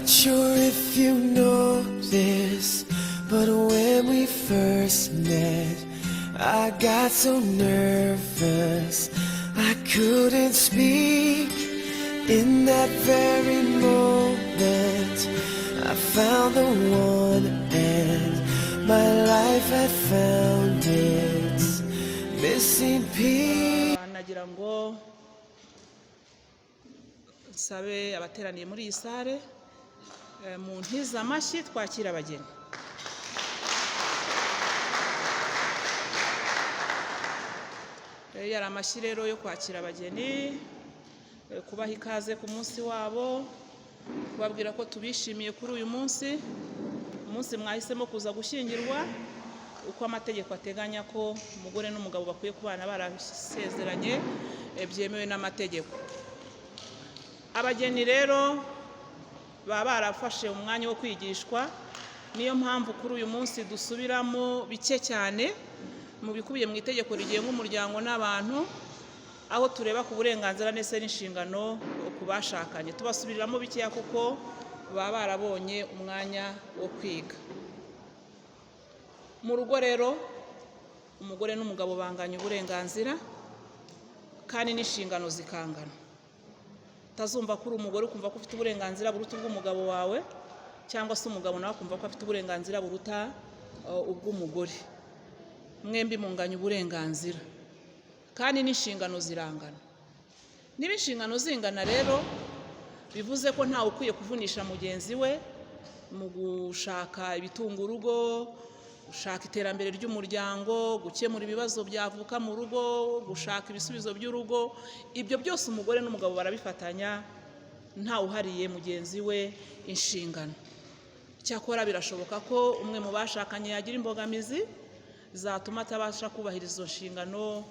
Not sure if you know this, but when we first met, I got so nervous I couldn't speak. In that very moment, I found the one, and my life had found its missing piece. Nagira ngo sabe abateraniye muri iyi sare mu ntiza amashyi twakira abageni. Yari amashyi rero yo kwakira abageni, kubaha ikaze ku munsi wabo, kubabwira ko tubishimiye kuri uyu munsi mwahisemo kuza gushyingirwa uko amategeko ateganya ko umugore n'umugabo bakwiye kubana barasezeranye byemewe n'amategeko. Abageni rero baba barafashe umwanya wo kwigishwa, niyo mpamvu kuri uyu munsi dusubiramo bike cyane mu bikubiye mu itegeko rigenga umuryango n'abantu, aho tureba ku burenganzira ndetse n'inshingano ku bashakanye. Tubasubiriramo bikeya kuko baba barabonye umwanya wo kwiga. Mu rugo rero umugore n'umugabo banganya uburenganzira kandi n'inshingano zikangana. Tazumva kuri umugore ukumva ko ufite uburenganzira buruta ubw'umugabo wawe, cyangwa se umugabo nawe akumva ko afite uburenganzira buruta ubw'umugore. Mwembi munganya uburenganzira kandi n'inshingano zirangana. Niba inshingano zingana rero bivuze ko ntawe ukwiye kuvunisha mugenzi we mu gushaka ibitunga urugo, gushaka iterambere ry'umuryango, gukemura ibibazo byavuka mu rugo, gushaka ibisubizo by'urugo. Ibyo byose umugore n'umugabo barabifatanya, ntawe uhariye mugenzi we inshingano. Cyakora birashoboka ko umwe mu bashakanye yagira imbogamizi zatuma atabasha kubahiriza izo nshingano,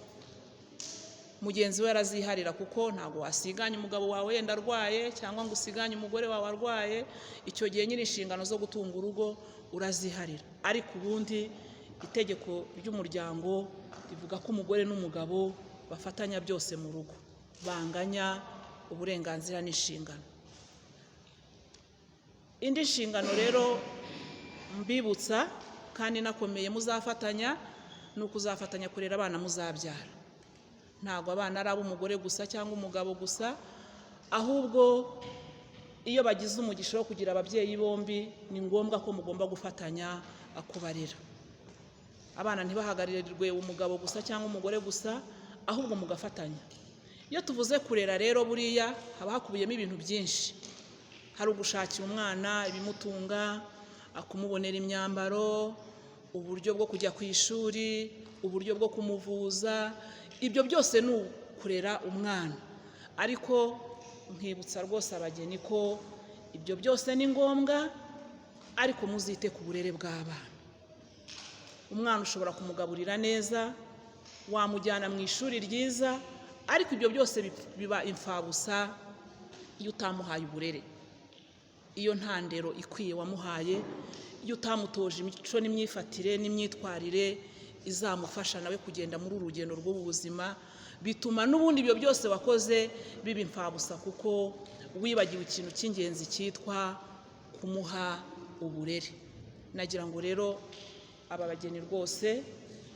mugenzi we araziharira, kuko ntabwo wasiganya umugabo wawe yenda arwaye cyangwa ngo usiganye umugore wawe arwaye. Icyo gihe nyine inshingano zo gutunga urugo uraziharira. Ariko ubundi itegeko ry'umuryango rivuga ko umugore n'umugabo bafatanya byose mu rugo, banganya uburenganzira n'inshingano. Indi nshingano rero mbibutsa kandi nakomeye muzafatanya ni ukuzafatanya kurera abana muzabyara. Ntabwo abana ari ab'umugore gusa cyangwa umugabo gusa, ahubwo iyo bagize umugisha wo kugira ababyeyi bombi ni ngombwa ko mugomba gufatanya kubarera. Abana ntibahagaririrwe umugabo gusa cyangwa umugore gusa, ahubwo mugafatanya. Iyo tuvuze kurera rero buriya haba hakubiyemo ibintu byinshi. Hari ugushakira umwana ibimutunga, kumubonera imyambaro, uburyo bwo kujya ku ishuri, uburyo bwo kumuvuza. Ibyo byose ni ukurera umwana. Ariko nkibutsa rwose abageni ko ibyo byose ni ngombwa, ariko muzite ku burere bw'abana. Umwana ushobora kumugaburira neza, wamujyana mu ishuri ryiza, ariko ibyo byose biba imfabusa iyo utamuhaye uburere, iyo nta ndero ikwiye wamuhaye, iyo utamutoje imico n'imyifatire n'imyitwarire izamufasha nawe kugenda muri uru rugendo rw'ubuzima. Bituma n'ubundi ibyo byose wakoze biba imfabusa, kuko wibagiwe ikintu cy'ingenzi cyitwa kumuha uburere. Nagira ngo rero aba bageni rwose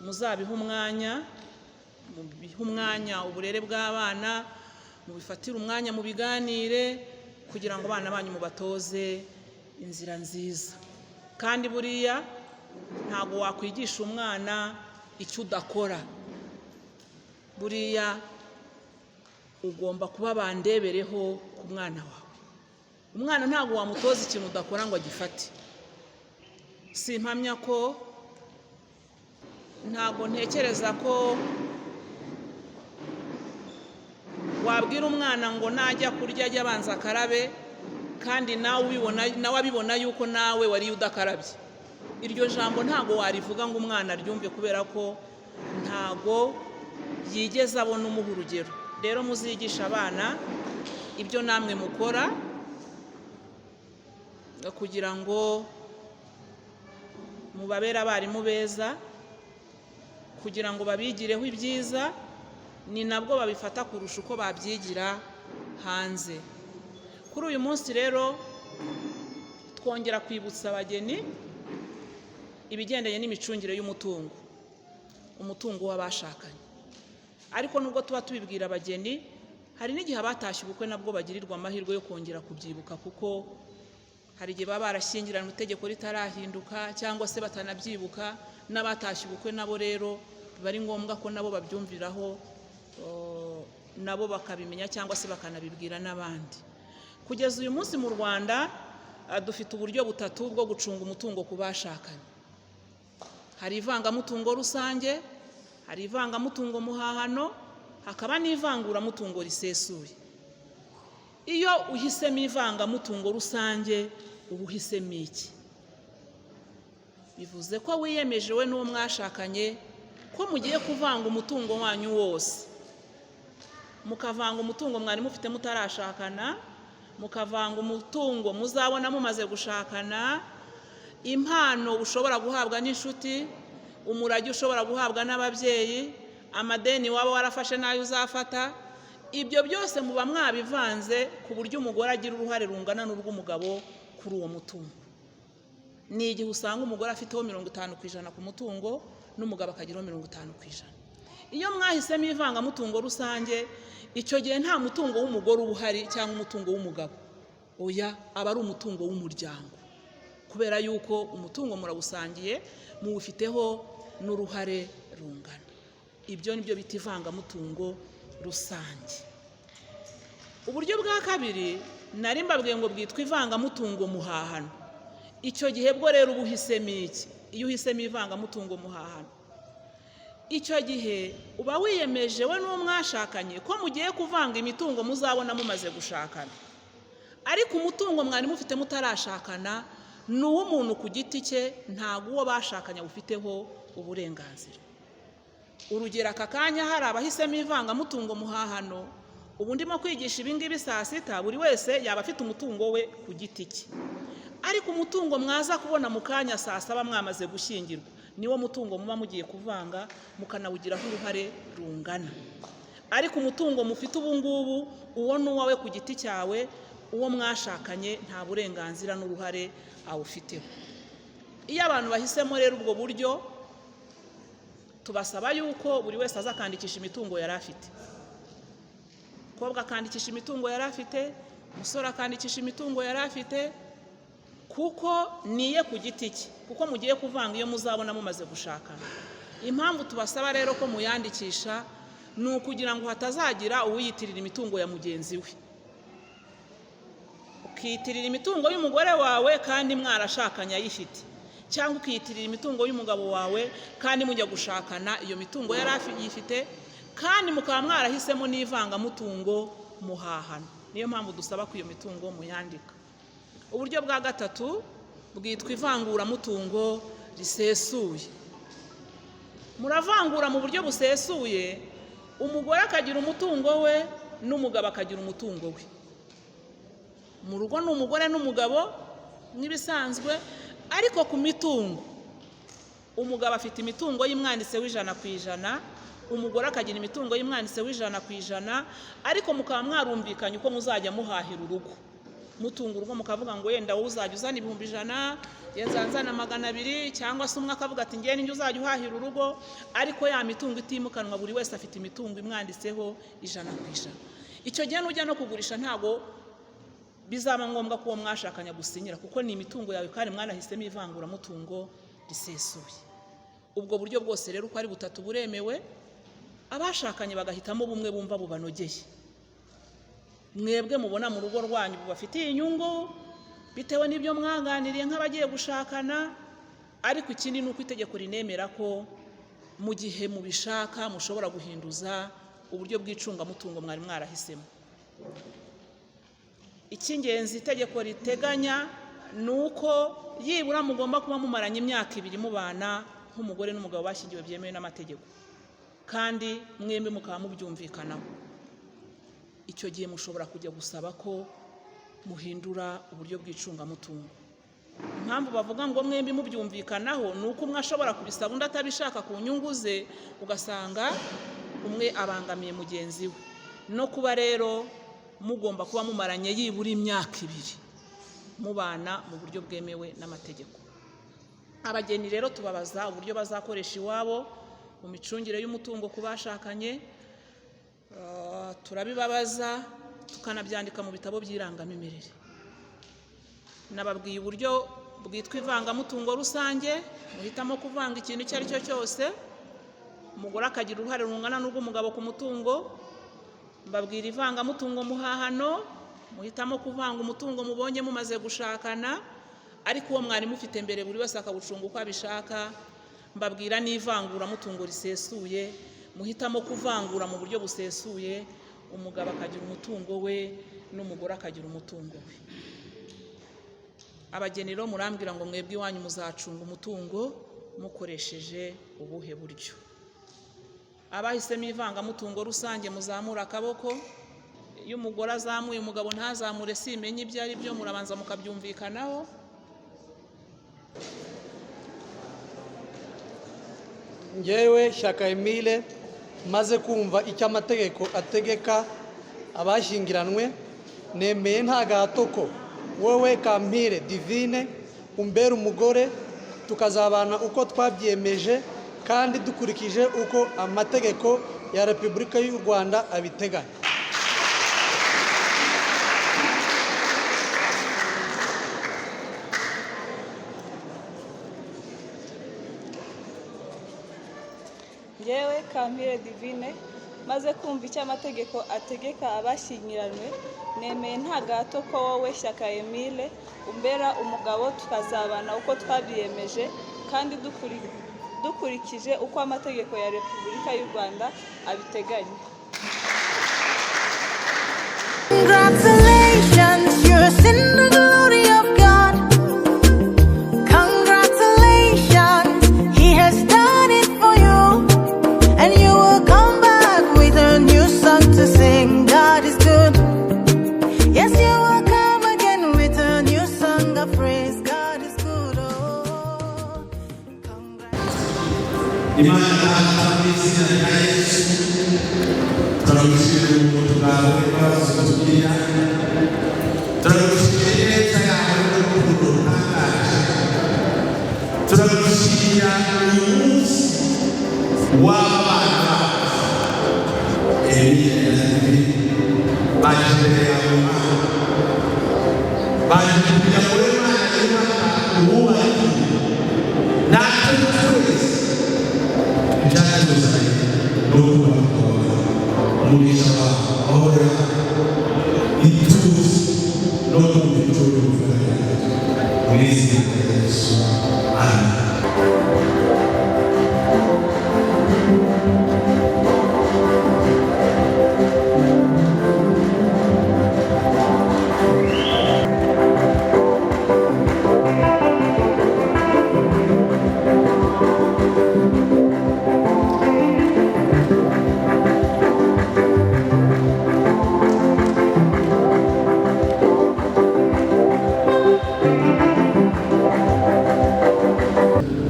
muzabiha umwanya, mubihe umwanya uburere bw'abana, mubifatire umwanya mu biganire, kugira ngo abana banyu mubatoze inzira nziza. Kandi buriya ntabwo wakwigisha umwana icyo udakora. Buriya ugomba kuba bandebereho ku mwana wawe. Umwana ntabwo wamutoza ikintu udakora ngo agifate. Simpamya ko, ntabwo ntekereza ko wabwira umwana ngo najya kurya ajya abanza akarabe, kandi nawe abibona yuko nawe wariye udakarabye. Iryo jambo ntabwo warivuga ngo umwana aryumve, kubera ko ntabwo yigeze abona umuha urugero. Rero muzigisha abana ibyo namwe mukora, kugira ngo mubabere abarimu beza, kugira ngo babigireho ibyiza, ni nabwo babifata kurusha uko babyigira hanze. Kuri uyu munsi rero twongera kwibutsa abageni ibigendanye n'imicungire y'umutungo, umutungo w'abashakanye. Ariko nubwo tuba tubibwira abageni, hari n'igihe abatashye ubukwe nabwo bagirirwa amahirwe yo kongera kubyibuka, kuko hari igihe baba barashyingiranywe itegeko ritarahinduka cyangwa se batanabyibuka. N'abatashye ubukwe nabo rero biba ari ngombwa ko nabo babyumviraho, nabo bakabimenya cyangwa se bakanabibwira n'abandi. Kugeza uyu munsi mu Rwanda dufite uburyo butatu bwo gucunga umutungo ku bashakanye. Hari ivangamutungo rusange, hari ivangamutungo muhahano, hakaba n'ivanguramutungo risesuye. Iyo uhisemo ivangamutungo rusange uba uhisemo iki? Bivuze ko wiyemeje we n'uwo mwashakanye ko mugiye kuvanga umutungo wanyu wose, mukavanga umutungo mwari mufite mutarashakana, mukavanga umutungo muzabona mumaze gushakana, impano ushobora guhabwa n'inshuti, umurage ushobora guhabwa n'ababyeyi, amadeni waba warafashe n'ayo uzafata. Ibyo byose muba mwabivanze ku buryo umugore agira uruhare rungana n'urw'umugabo kuri uwo mutungo. Ni igihe usanga umugore afiteho 50% ku mutungo n'umugabo akagiraho 50%. Iyo mwahisemo ivangamutungo rusange, icyo gihe nta mutungo w'umugore uba uhari cyangwa umutungo w'umugabo, oya, aba ari umutungo w'umuryango, kubera yuko umutungo murawusangiye, muwufiteho n'uruhare rungana. Ibyo nibyo bita ivangamutungo rusange. Uburyo bwa kabiri nari mbabwiye ngo bwitwa ivangamutungo muhahano. Icyo gihe bwo rero uba uhisemo iki? Iyo uhisemo ivangamutungo muhahano, icyo gihe uba wiyemeje we n'uwo mwashakanye ko mugiye kuvanga imitungo muzabona mumaze gushakana. Ariko umutungo mwari mufite mutarashakana ni uw'umuntu ku giti cye, ntabwo uwo bashakanye ufiteho uburenganzira. Urugero, aka kanya hari abahisemo ivangamutungo muhahano, ubu ndimo kwigisha ibingibi saa sita, buri wese yaba afite umutungo we ku giti cye. Ariko umutungo mwaza kubona mu kanya saa saba mwamaze gushyingirwa, niwo mutungo muba mugiye kuvanga, mukanawugiraho uruhare rungana. Ariko umutungo mufite ubu ngubu, uwo ni uwawe ku giti cyawe, uwo mwashakanye nta burenganzira n'uruhare awufiteho. Iyo abantu bahisemo rero ubwo buryo, tubasaba yuko buri wese azakandikisha imitungo yari afite. Umukobwa akandikisha imitungo yari afite, umusore akandikisha imitungo yari afite, kuko niye ku giti cye, kuko mugiye kuvanga iyo muzabona mumaze gushakana. Impamvu tubasaba rero ko muyandikisha ni ukugira ngo hatazagira uwiyitirira imitungo ya mugenzi we. Ukiyitirira imitungo y'umugore wawe kandi mwarashakanye ayifite, cyangwa ukiyitirira imitungo y'umugabo wawe kandi mujya gushakana iyo mitungo yari yifite, kandi mukaba mwarahisemo n'ivangamutungo muhahano. Niyo mpamvu dusaba ko iyo mitungo muyandika. Uburyo bwa gatatu bwitwa ivanguramutungo risesuye. Muravangura mu buryo busesuye, umugore akagira umutungo we n'umugabo akagira umutungo we. Mu rugo ni umugore n'umugabo nk'ibisanzwe, ariko ku mitungo umugabo afite imitungo y'imwanditseho 100%, umugore akagira imitungo y'imwanditseho 100%, ariko mukaba mwarumvikanye uko muzajya muhahira urugo. Mutunga urugo mukavuga ngo yenda wowe uzajya uzana 100,000, yenzanzana 200, cyangwa se umwe akavuga ati ngiye ninjye uzajya uhahira urugo, ariko ya mitungo itimukanwa buri wese afite imitungo imwanditseho 100%. Icyo gihe nujya no kugurisha ntago bizaba ngombwa ko uwo mwashakanya gusinyira, kuko ni imitungo yawe kandi mwanahisemo ivanguramutungo risesuye. Ubwo buryo bwose rero uko ari butatu buremewe, abashakanye bagahitamo bumwe bumva bubanogeye. Mwebwe mubona mu rugo rwanyu bubafitiye inyungu bitewe n'ibyo mwaganiriye nk'abagiye gushakana, ariko ikindi ni uko itegeko rinemera ko mu gihe mubishaka mushobora guhinduza uburyo bw'icungamutungo mwari mwarahisemo. Icy'ingenzi itegeko riteganya ni uko yibura mugomba kuba mumaranye imyaka 2 mubana nk'umugore n'umugabo bashyingiwe byemewe n'amategeko, kandi mwembi mukaba mubyumvikanaho. Icyo gihe mushobora kujya gusaba ko muhindura uburyo bw'icungamutungo. Impamvu bavuga ngo mwembi mubyumvikanaho ni uko umwe ashobora kubisaba undi atabishaka ku nyungu ze, ugasanga umwe abangamiye mugenzi we. No kuba rero mugomba kuba mumaranye yibura imyaka 2 mubana mu buryo bwemewe n'amategeko. Abageni rero tubabaza uburyo bazakoresha iwabo mu micungire y'umutungo ku bashakanye, turabibabaza tukanabyandika mu bitabo by'irangamimerere. Nababwiye uburyo bwitwa ivangamutungo rusange, muhitamo kuvanga ikintu icyo ari cyo cyose, umugore akagira uruhare rungana n'urw'umugabo ku mutungo. Mbabwira ivangamutungo muhahano, muhitamo kuvanga umutungo mubonye mumaze gushakana, ariko uwo mwari mufite mbere buri wese akawucunga uko abishaka. Mbabwira n'ivanguramutungo risesuye, muhitamo kuvangura mu buryo busesuye, umugabo akagira umutungo we n'umugore akagira umutungo we. Abageni rero murambwira ngo mwebwe iwanyu muzacunga umutungo mukoresheje ubuhe buryo? Abahisemo ivangamutungo rusange muzamura akaboko. Iyo umugore azamuye umugabo ntazamure, simenye ibyo ari byo, murabanza mukabyumvikanaho. Njyewe Shyaka Emile maze kumva icyo amategeko ategeka abashyingiranwe, nemeye nta gahato ko wowe Kampire Divine umbera umugore, tukazabana uko twabyemeje kandi dukurikije uko amategeko ya Repubulika y'u Rwanda abiteganya. Njyewe Kampire Divine maze kumva icyo amategeko ategeka abashyingiranwe, nemeye nta gahato ko wowe Shyaka Emile umbera umugabo, tukazabana uko twabyemeje kandi dukurikije uko amategeko ya Repubulika y'u Rwanda abiteganya. Congratulations, you're in the glory of God. Congratulations, He has done it for you, and you will come back with a new song to sing. God is good. Yes, you will come again with a new song of praise. God is good. Oh,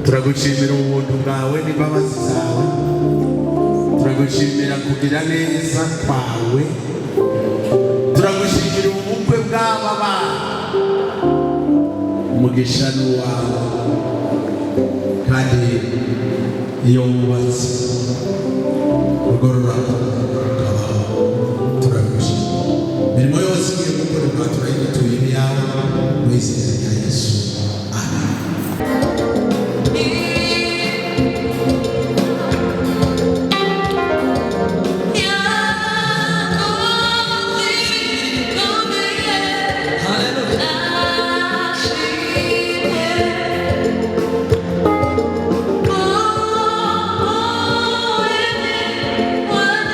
turagushimira ubuntu bwawe n'imbabazi zawe, turagushimira kugira neza kwawe, turagushimira ubukwe bw'aba bana, umugisha ni uwawe, kandi iyo wubatse urwo rurabaho, turagushimira imirimo yose ugiye gukorerwa, turayigutuye iyawe mu izina rya Yesu, amen. one.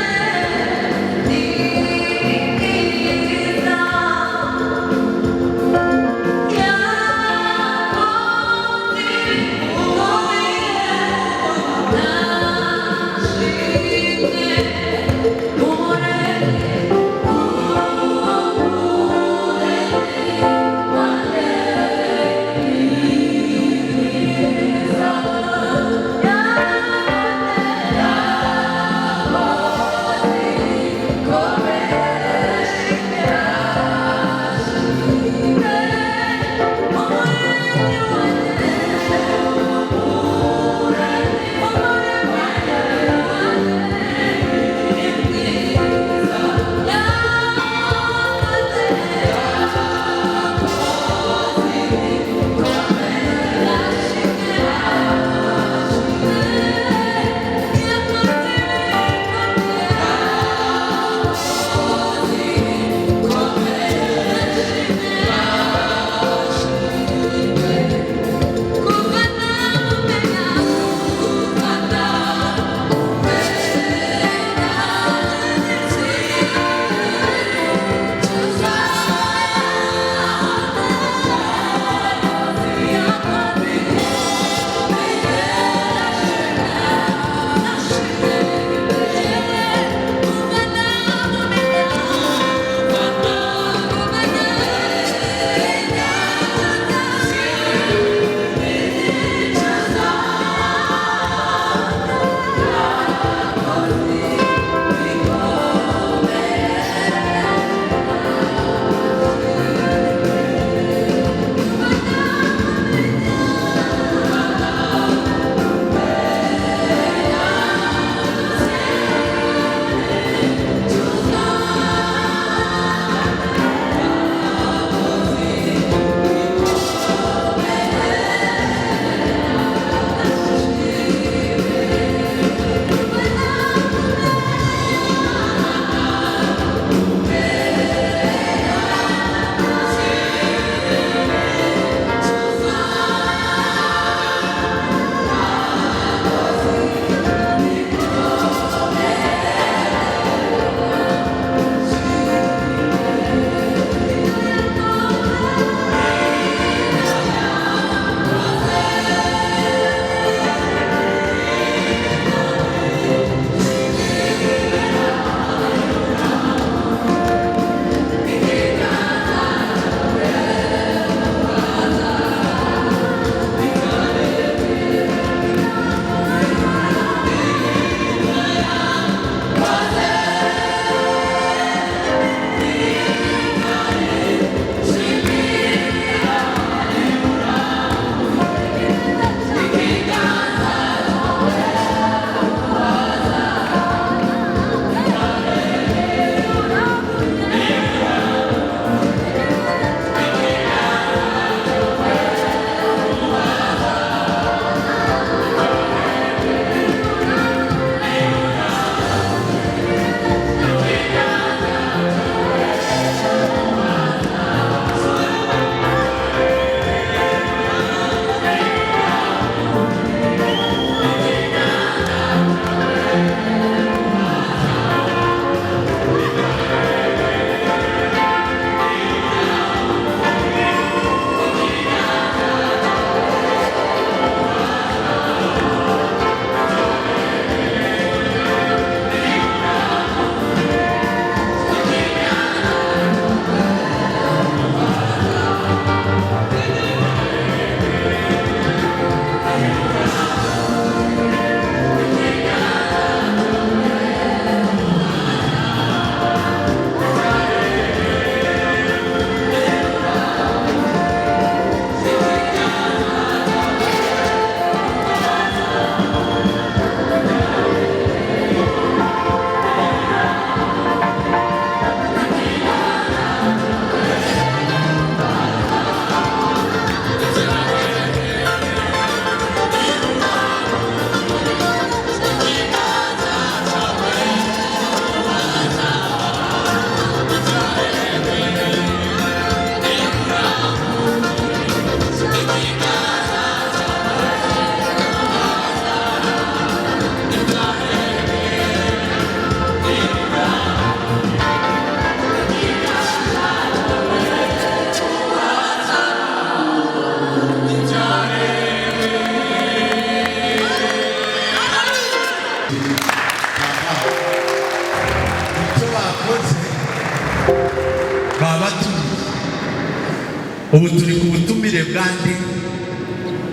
ubu turi ku butumire bwandi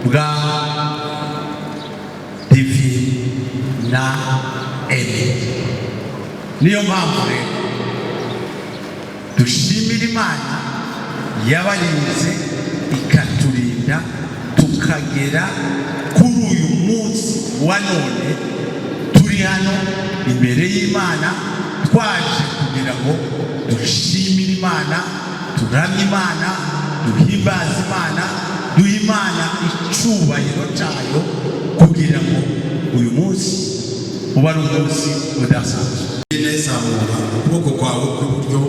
bwa Divine na Emi. Niyo mpamvu rero dushimira Imana yabarinze ikaturinda tukagera kuri uyu munsi wa none turi hano imbere y'Imana twaje kugira ngo dushimire Imana, turamye Imana, duhimbaze Imana, duhe Imana icyubahiro cyayo kugira ngo uyu munsi uba ari umunsi udasanzwe. Neza mu kuboko kwawe kw'iburyo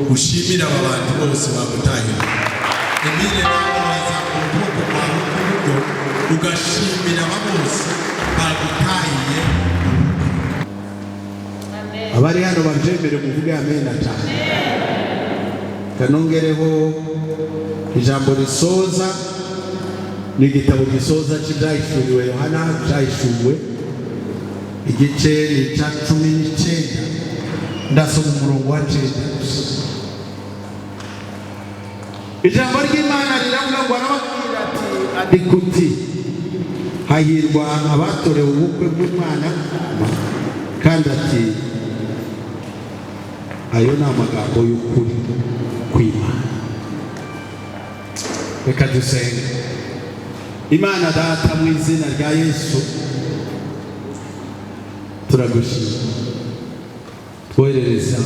ushimira aba bantu bose bagutahira. Emile nawe waza ukuboko kwawe kw'iburyo ugashimira aba bose bagutahiye. Abari hano baryemere muvuge amen cyane. Kanongereho ijambo risoza n'igitabo gisoza cy'ibyahishuriwe Yohana, byahishuriwe igice ni cya 19 ndasoma umurongo wa 9. Ijambo ry'Imana riravuga ngo arababwira ati kuti hahirwa abatorewe ubukwe bw'Umwana, kandi ati ayo ni amagambo y'ukuri kw'Imana. Reka dusenge. Imana Data, mu izina rya Yesu turagushima, twoherereza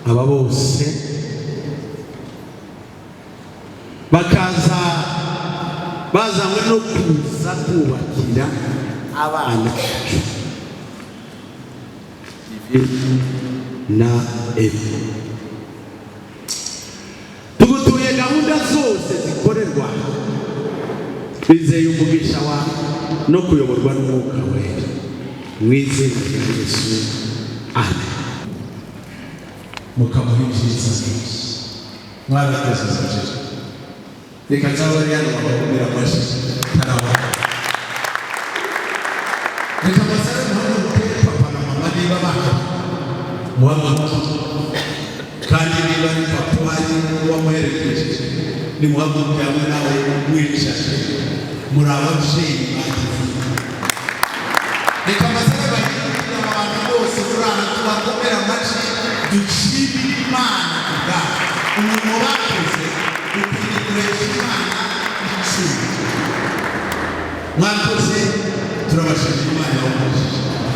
aba bose bakaza bazanywe no kuza kubakira abana na Emi. Tugutuye gahunda zose zikorerwa, twizeye umugisha wawe no kuyoborwa n'Umwuka Wera, mu izina rya Yesu, amen. Mukamuhimbaza mwarakoze cyane. Reka nzaba rero bakomera amashyi taraba. Reka basare muhaguruke papa na mama niba baka muhaguruke, kandi niba ni papa wari wamuherekeje ni muhaguruke hamwe nawe mwicaye muri ababyeyi bagize. Reka basare bagirira abantu bose muri aha tubakomera amashyi dushimire Imana ubwayo umurimo bakoze ukwiriye Imana icumi. Mwakoze turabashimira Imana yabakoze,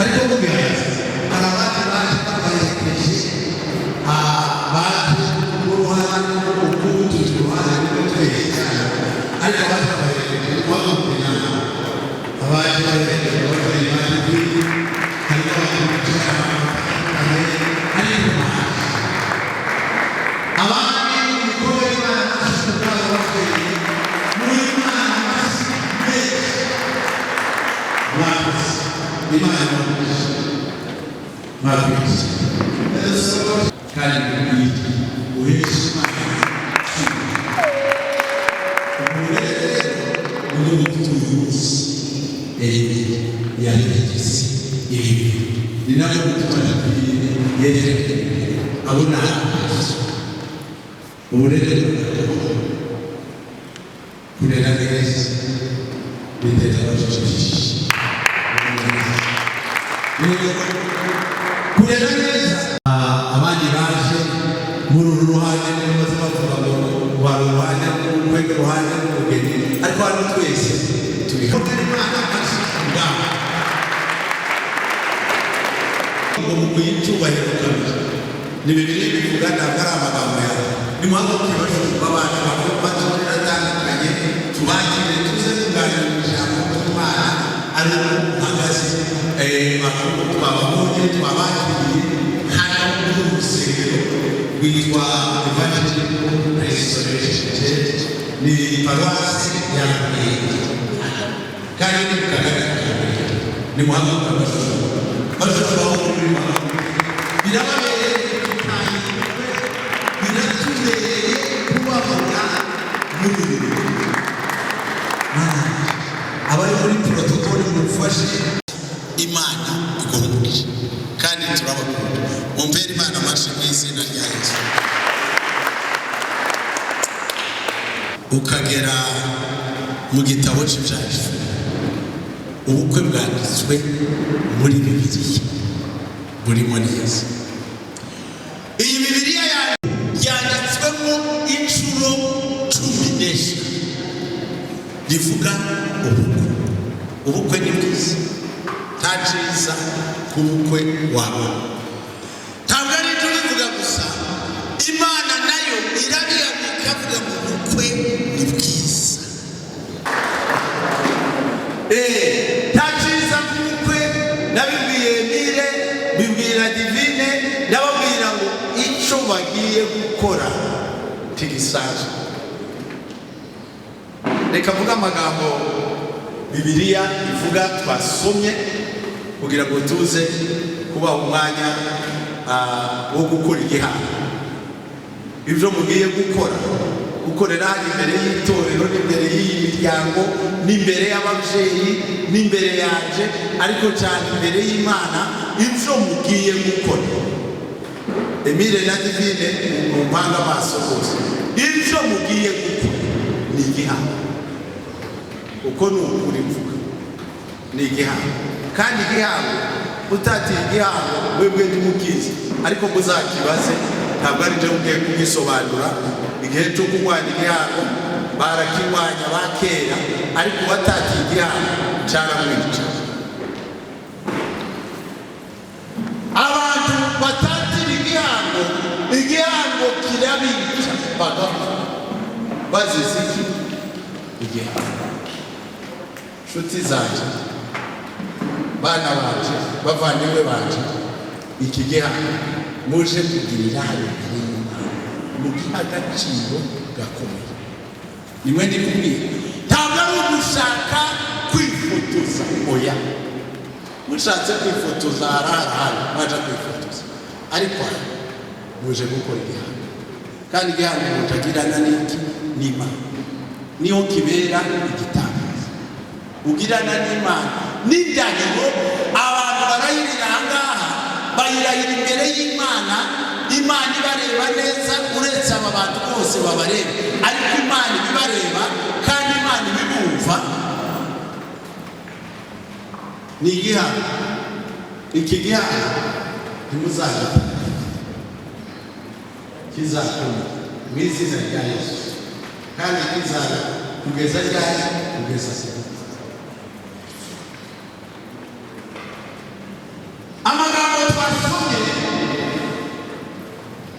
ariko mubihaza hari abandi baje babaherekeje baje uruhare ukundi uruhare rw'utwese cyane, ariko abandi babaherekeje babaherekeje abaje baherekeje babaherekeje harimo abantu bicara ariko abandi ibikorwa Imana bashyize ababyeyi muri Imana bashyize mwakoze Imana mwakoze kandi mwite uheshe Imana umurere uburyo bw'utuzi yaregeze ibi ni nabyo bituma yerekana abona uburere kurera neza bitera abajijisha kurera neza. Abandi baje muri uru ruhande nibaza bavuga ngo rwa ruhande n'urwego ruhande n'ubugeni, ariko hano twese tubihamya Imana ashimira ngo mukwiye icyubahiro kabiri. Ni Bibiliya bivuga, ntabwo ari amagambo yawe. Ni muhaguruke bashumba abantu baturira atandukanye tubakire tuze kuganira mu ijambo ry'Imana ari uhagaze twababonye twabakiriye hano muri uru rusengero rwitwa Evangelical Restoration Church, ni paruwasi ya Rwanda kandi ni kugaragara. Ni muhaguruke bashumba aho muri birababereye biratubereye kubabona muri ibi abari muri protokoli mufashe. Imana igomba kandi turabakunda, mumpere Imana amashyi mu izina rya Yesu. ukagera mu gitabo cy'ibyanditswe, ubukwe bwanditswe muri Bibiliya burimo neza. Iyi Bibiliya yanditswemo inshuro 10 rivuga ubukwe. Ubukwe ni bwiza, nta cyiza ku bukwe wawe. Ntabwo ari ibyo bivuga gusa, Imana nayo irabiyandika ikavuga ngo ubukwe ni bwiza. Nta cyiza ku bukwe. Nabibwiye Emile, bibwira Divine, ndababwira ngo icyo bagiye gukora tigisaje. Reka mvuga amagambo Bibiliya ivuga twasomye kugira ngo tuze kuba umwanya wo gukora igihango. Ibyo mugiye gukora, gukorera imbere y'itorero, n'imbere y'iyi miryango, n'imbere y'ababyeyi, n'imbere yaje, ariko cyane imbere y'Imana, ibyo mugiye gukora. Emile na Divine mu mpanga amaso bose, ibyo mugiye gukora ni igihango. Uko ni ukuri mvuga, ni igihango. Kandi igihango utatiye igihango webwe ntimukizi, ariko muzakibaze. Ntabwo ari byo mugiye kugisobanura. Igihe cyo kunywana igihango barakinywanya bakera, ariko batatiye igihango cyaramwica. Abantu batatira igihango, igihango kirabica bagapfa. Bazize iki? Igihango. Nshuti zanje, bana banje, bavandimwe banje, iki gihango muje kugirira Imana, mugiha agaciro gakomeye. Nimwe ndikubwira, ntabwo ari ugushaka kwifotoza, oya. Mushatse kwifotoza harahari mwaje kwifotoza, ariko muje gukora igihango. Kandi igihango mutagirana n'iki? N'Imana. Niho kibera igitangaza. Ugirana n'Imana n'indahiro. Abantu barayirira ahangaha, bayirahira imbere y'Imana, Imana ibareba neza, uretse aba bantu bose babareba, ariko Imana ibareba kandi Imana ibibumva. Ni igihango. Iki gihango ntimuzaga kizakoma mu izina rya Yesu, kandi kizaza kugeza ryari? Kugeza se. Amagambo twasomye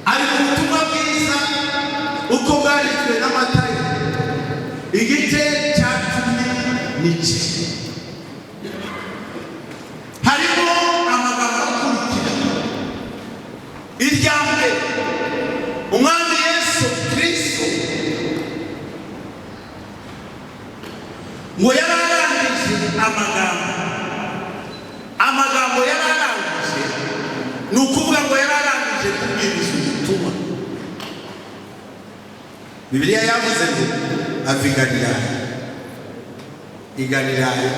ari mu butumwa bwiza uko bwanditswe na Matayo, igice cya 10. Harimo amagambo akurikira. Irya mbere, Umwami Yesu Kristo ngo yararangije amagambo yararangije, ni ukuvuga ngo yararangije kubwiriza ubutumwa. Bibiliya yavuze ngo ava i Galilaya,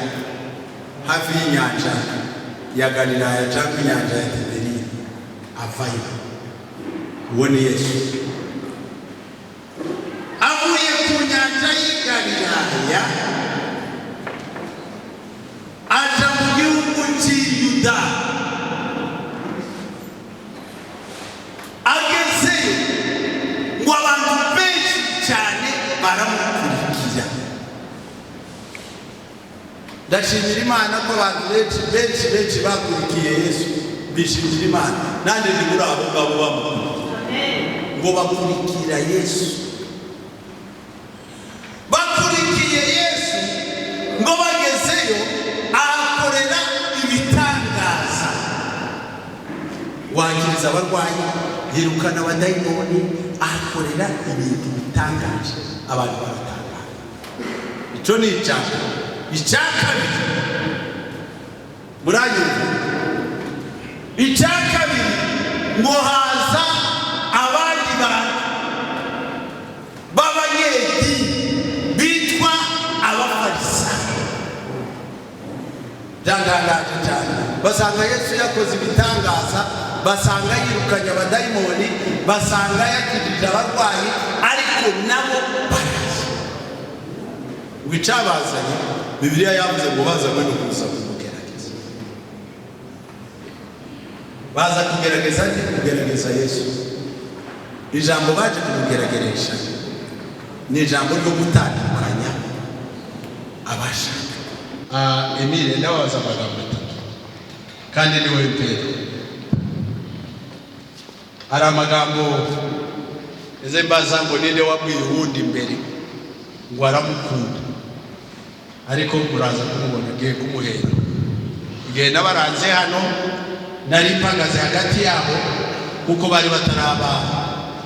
hafi y'inyanja ya Galilaya cyangwa inyanja ya Tiberiya, avayo. Uwo ni Yesu. Avuye ku nyanja y'i Galilaya aja mu gihugu cy'i Yuda. Agezeyo ngo abantu benshi cyane baramukurikira. Ndashimira Imana ko abantu benshi bakurikiye Yesu, bishimira Imana. Nanjye ndi muri abo ngabo bamukurikiye, ngo bakurikira Yesu. Bakurikiye Yesu ngo bagezeyo ahakorera ibitangaza. Wangiriza abarwayi, yirukana abadayimoni, ahakorera ibintu bitangaje, abantu baratangara. Icyo ni icyaha. Icya kabiri, muranyumva? Icya kabiri, ngo haza abandi bantu b'abanyedini bitwa abafarisayo. Byantangaje cyane. Basanga Yesu yakoze ibitangaza, basanga yirukanye abadayimoni, basanga yakijije abarwayi, ariko nabo baraza. ubicabazanye Bibiliya yavuze ngo bazanywe no kuza kumugerageza. Baza kugerageza Yesu. Ijambo baje kumugerageresha ni ijambo ryo gutandukanya abashaka. Emile ndabaza amagambo atatu kandi ni wowe Petero. Ari amagambo eze mbaza ngo ninde wabwiye uwundi mbere ngo aramukunda, ariko muraza kumubona agiye kumuhera. Igihe nabaranze hano nari mpagaze hagati yabo kuko bari bataraba,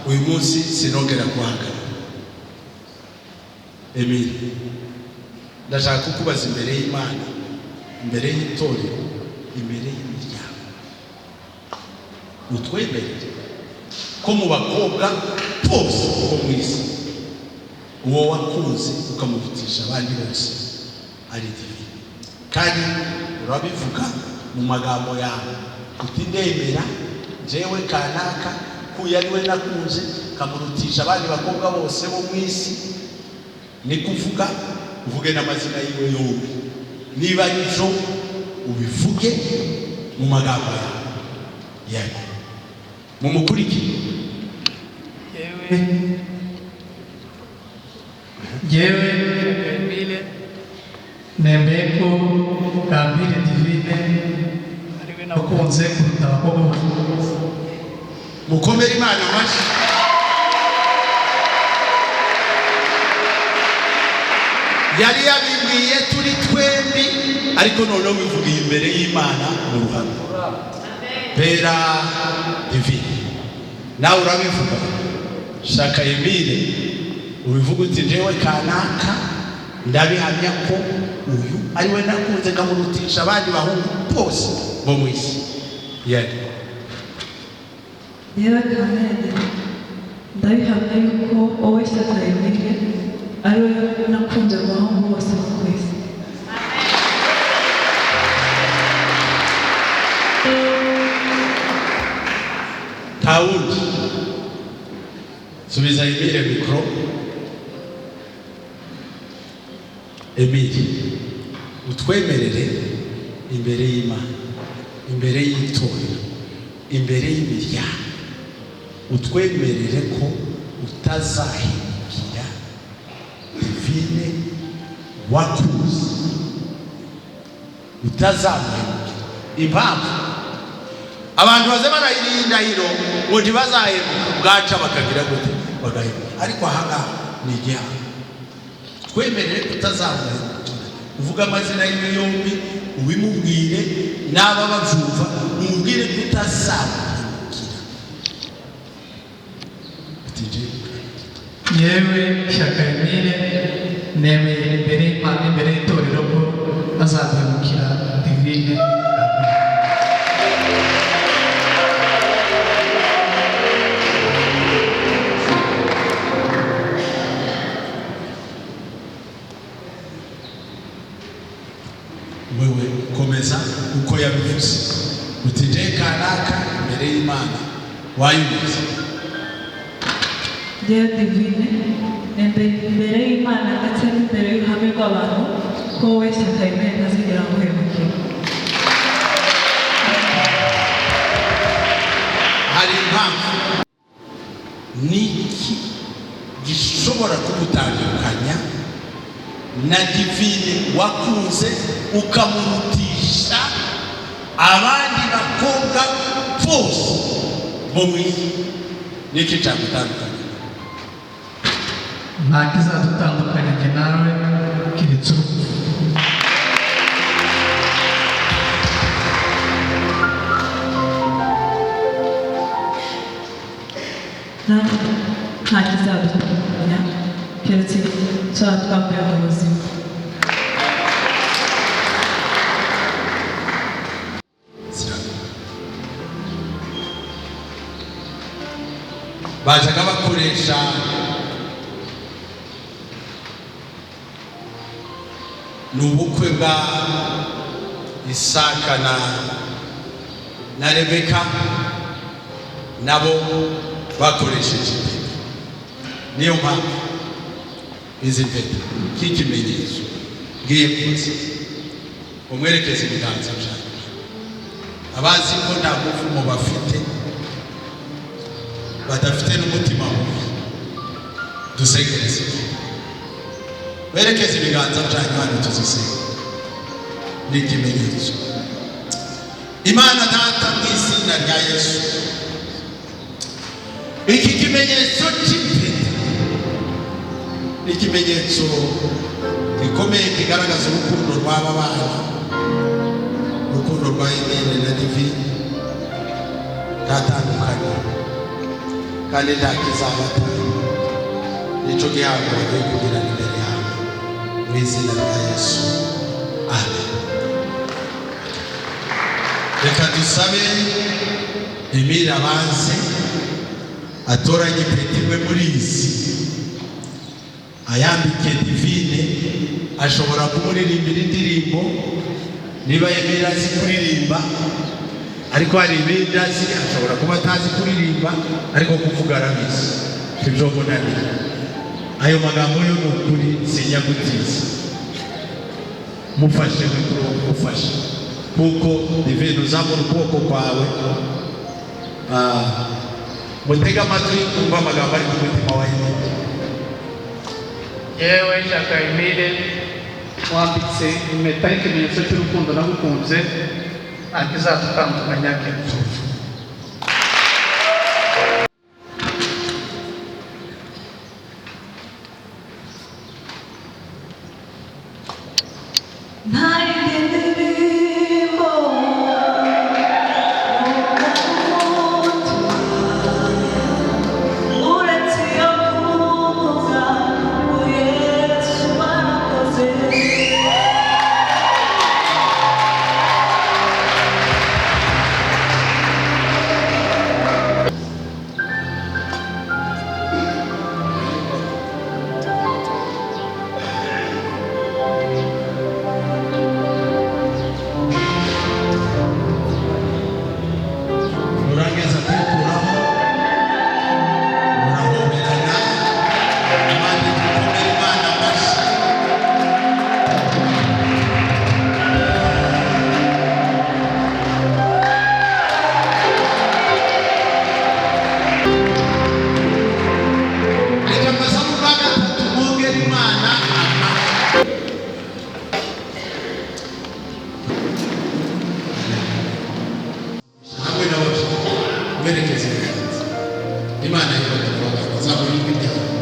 uyu munsi sinongera guhagarara. Emile, ndashaka kukubaza imbere y'Imana, imbere y'itorero, imbere y'imiryango, utwemerere ko mu bakobwa bose bo mu isi uwo wakunze ukamurutisha abandi bose ari Divine. Kandi urabivuga mu magambo yawe uti ndemera jewe kanaka kuya ariwe nakunze kamurutisha abandi bakobwa bose bo mu isi. Ni kuvuga uvuge n'amazina yiwe yombi, niba nijo ubivuge mu magambo yawe yego mumukurikire. Yewe Emile nemeye ko Kambire Divine ariwe nakunze kuruta abakobwa bose. Mukomere Imana amashyi. Yari yabibwiye turi twembi, ariko noneho bivugiye imbere y'Imana mu ruhame. Pera Divine, nawe urabivuga. Shaka Emile ubivuga uti jewe kanaka ndabihamya ko uyu ariwe nakunze kamurutisha abandi bahungu bose bo mu isi. Yewe Kambire, ndabihamya yuko wowe Shaka Emile ariwe nakunze abahungu bose bo ku isi. Tawundi subiza Emile mikro. Emile, utwemerere imbere y'Imana, imbere y'itorero, imbere y'imiryango, utwemerere ko utazahindukira Divine wakuze, utazamuhindukira. Impamvu abantu baze barayirinda hino ngo ntibazahemuka bwaca bakagira gute bagahemuka, ariko ahangaha ni igihano. Twemerere kutazamuhindukira, uvuga amazina yiwe yombi ubimubwire, n'aba babyumva umubwire kutazamuhindukira. Yewe Shaka Emile nemeye imbere y'Imana, imbere y'itorero ko azahemukira Divine. Wewe komeza uko yabivuze uti je kanaka imbere y'Imana wayubize. Yewe Divine, imbere y'Imana ndetse n'imbere y'uruhame rw'abantu ko wowe Shaka Emile ntazigera guhemukira. Hari impamvu niki gishobora kugutandukanya na Divine wakunze ukamurutisha abandi bakobwa bose bo mu isi? Niki cyagutandukanya? Nta kizadutandukanya njye nawe keretse urupfu. Nta kizadutandukanya keretse tuba twambaye mu buzima. Bajaga bakoresha n'ubukwe bwa Isaka na Rebeka, nabo bakoresheje. Niyo mpamvu izi mpeta k'ikimenyetso ngiye kuza umwerekeze ibiganza byanyu abazi ko nta muvumo bafite badafite n'umutima mubi dusegereze werekeze ibiganza byanyu hano tuzisenge n'ikimenyetso Imana data mu izina rya Yesu iki kimenyetso cy'impeta ni ikimenyetso gikomeye kigaragaza urukundo rw'aba bana urukundo rwa Emile na Divine tatandukanye kandi nta kizabatanya nicyo gihango bagiye kugira imbere yawe mu izina rya Yesu amen. Reka dusabe Emile abanze atoranye impeta imwe muri izi ayambike Divine ashobora kumuririmbira indirimbo niba Emile azi kuririmba ariko hari ibindi azi ashobora kuba atazi kuririmba ariko kuvuga arabizi ibyo munanira ayo magambo yo ni ukuri sinyagutiza mufashe mikoro mufashe kuko Divine uzamura ukuboko kwawe mutega amatwi kumva amagambo ari mu mutima wa Emile. yewe Shyaka Emile wambitse impeta y'ikimenyetso cy'urukundo nagukunze ntakizadutandukanya kenshi.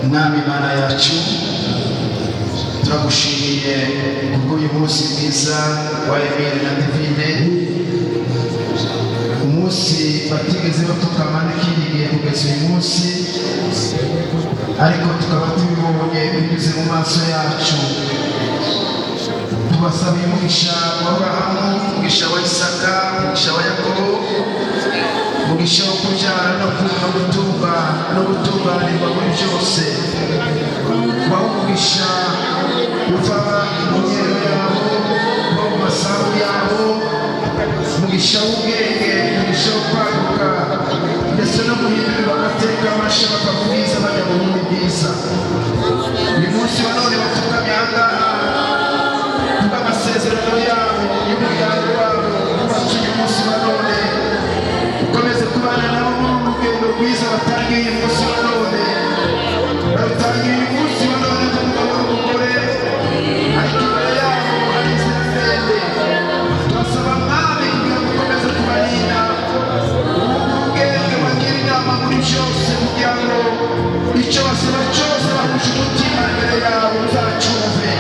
Mwami Mana yacu turagushimiye kubw'uyu munsi mwiza wa Emile na Divine, umunsi batigeze bapfukama n'ikindi gihe kugeza uyu munsi, ariko tukaba tubibonye binyuze mu maso yacu. Tubasabiye umugisha wa Aburahamu, umugisha wa Isaka, umugisha wa Yakobo, umugisha wo kubyara no gutunganirwa muri byose. Kubaho umugisha uva mu myero yabo, uva mu masambu yabo, umugisha w'ubwenge, umugisha wo kwaguka, ndetse no guhindurira amateka mashya bakakubwiza bajya mu bundi bwiza. Uyu munsi wa none bapfukamye aha ngaha kubw'amasezerano yabo y'umuryango wabo, kubatse uyu munsi wa none ukomeze kubana nabo muri uru rugendo rwiza batangiye uyu munsi wa none. Barutangiye uyu munsi wa none nk'umugabo n'umugore, ariko imbere yabo hari inzira ndende. Turasaba Mwami kugira ngo ukomeze kubarinda, ubuhe ubwenge bagira inama muri byose, kugira ngo icyo basaba cyose bahuje umutima imbere yabo uzacyumve.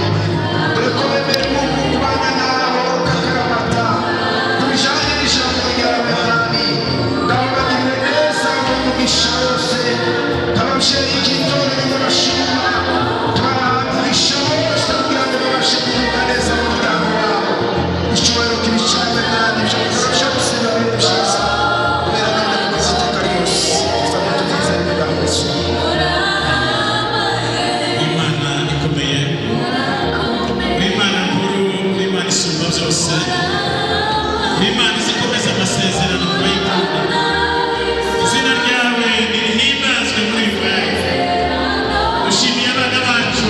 Dore ko bemera Mungu kubana nabo kakaramata ku bijyanye n'ijambo ryawe Mwami. Ndababagirire neza mu mugisha wose, ababyeyi b'itorero babashima, tubaha umugisha wose kugira ngo babashe kugubwa neza mu muryango wabo. Icyubahiro kibi cyane Mwami, ibyo bikorwa gusenga bibe byiza kubera none kugeza iteka ryose. Tuzaba tugize imigambi Yesu. Imana ikomeye, Imana nkuru, Imana isumba byose, Imana izikomeza amasezerano ku bayikunda. Izina ryawe nirihimbazwe muri wewe. Dushimiye abana bacu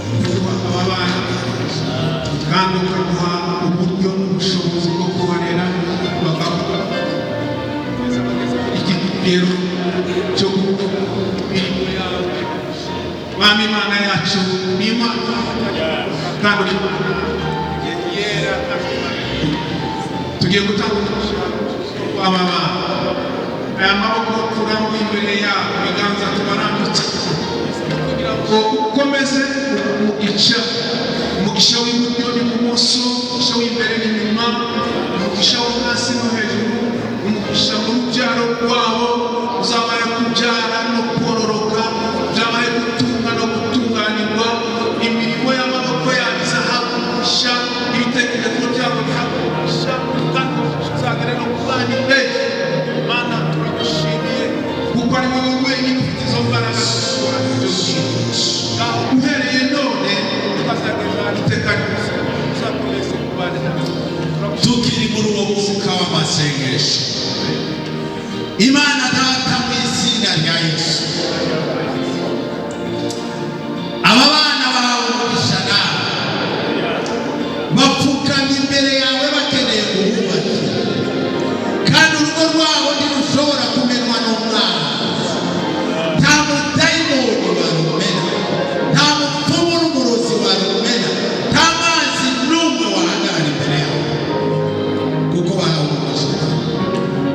kuduha aba bana kandi ukaduha uburyo n'ubushobozi bwo kubarera bagakura igitero cyo imirimo yawe. Mwami Imana yacu ni Imana kandi yera, tugiye gutanga umugisha aba bana. Aya maboko turambuye imbere yabo, ibiganza tubarambitse kugira ngo ukomeze umugisha w'iburyo n'ibumoso, umugisha w'imbere n'inyuma, umugisha wo hasi no hejuru, umugisha mu rubyaro rwabo, uzabaye kubyara no kororoka, uzabaye gutunga no gutunganirwa, imirimo y'amaboko yabo izahabwa, ibitekerezo byabo bihabwa, kandi uzagere no ku bana imbere. Mana turagushimiye kuko ari wowe wenyine ufite izo mbaraga zo gukora ibyo bintu. Uhereye none tukazageza iteka ryose, uzakomeze kubana natwe. Tukiri muri uwo mwuka w'amasengesho, Imana Data mu izina rya Yesu, aba bana bahawe umugisha nawe, bapfukamye imbere yawe bakeneye guhubakira, kandi urugo rwabo ntirushobora kumenwa n'umwana. Nta mudayimoni warumena, nta mupfumu n'umurozi warumena, nta mazi n'umwe wahagarara imbere yawe, kuko bahawe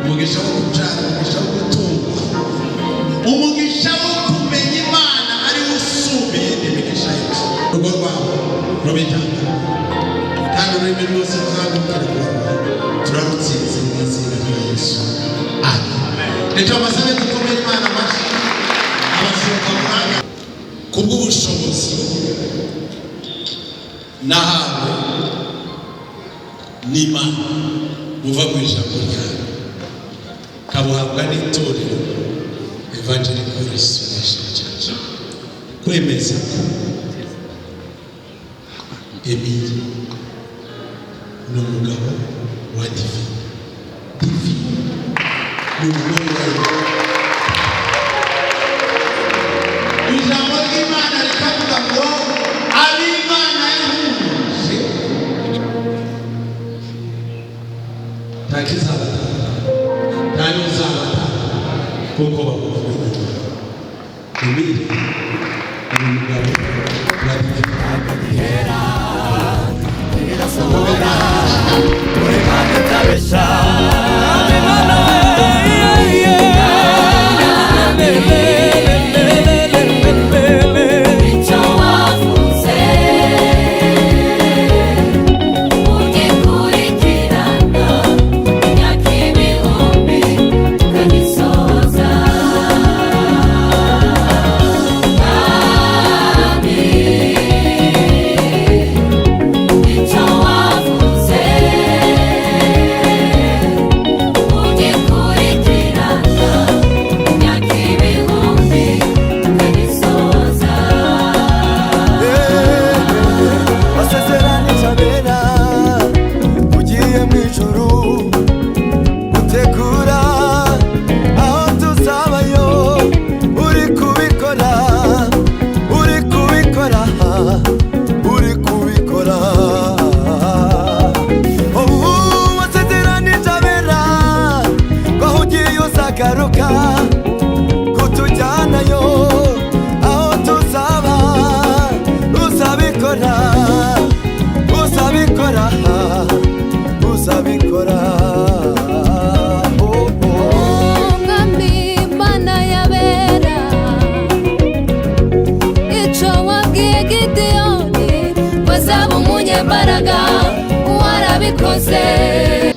umugisha wo kubyara, umugisha wo gutungwa, umugisha wo kumenya Imana ari wo usumba iyindi migisha yose. Urugo rwabo rubitanga kandi ururimi rwose ruzagukira turarutsinze mu izina rya Yesu. Amen. Reka basabe dukomere Imana amashyi, abashoboka mwanya kubw'ubushobozi nahawe n'Imana buva mu ijambo ryawe, kabuhabwa n'itorero Evangelical Restoration Church, kwemeza Emile n'umugabo wa Divi n'umugore wawe. Ijambo ry'Imana rikavuga ngo ab'Imana yahuje nta kizabatanga, nta n'uzabatanga, kuko bamuvuga Emile n'umugabo wa Divi.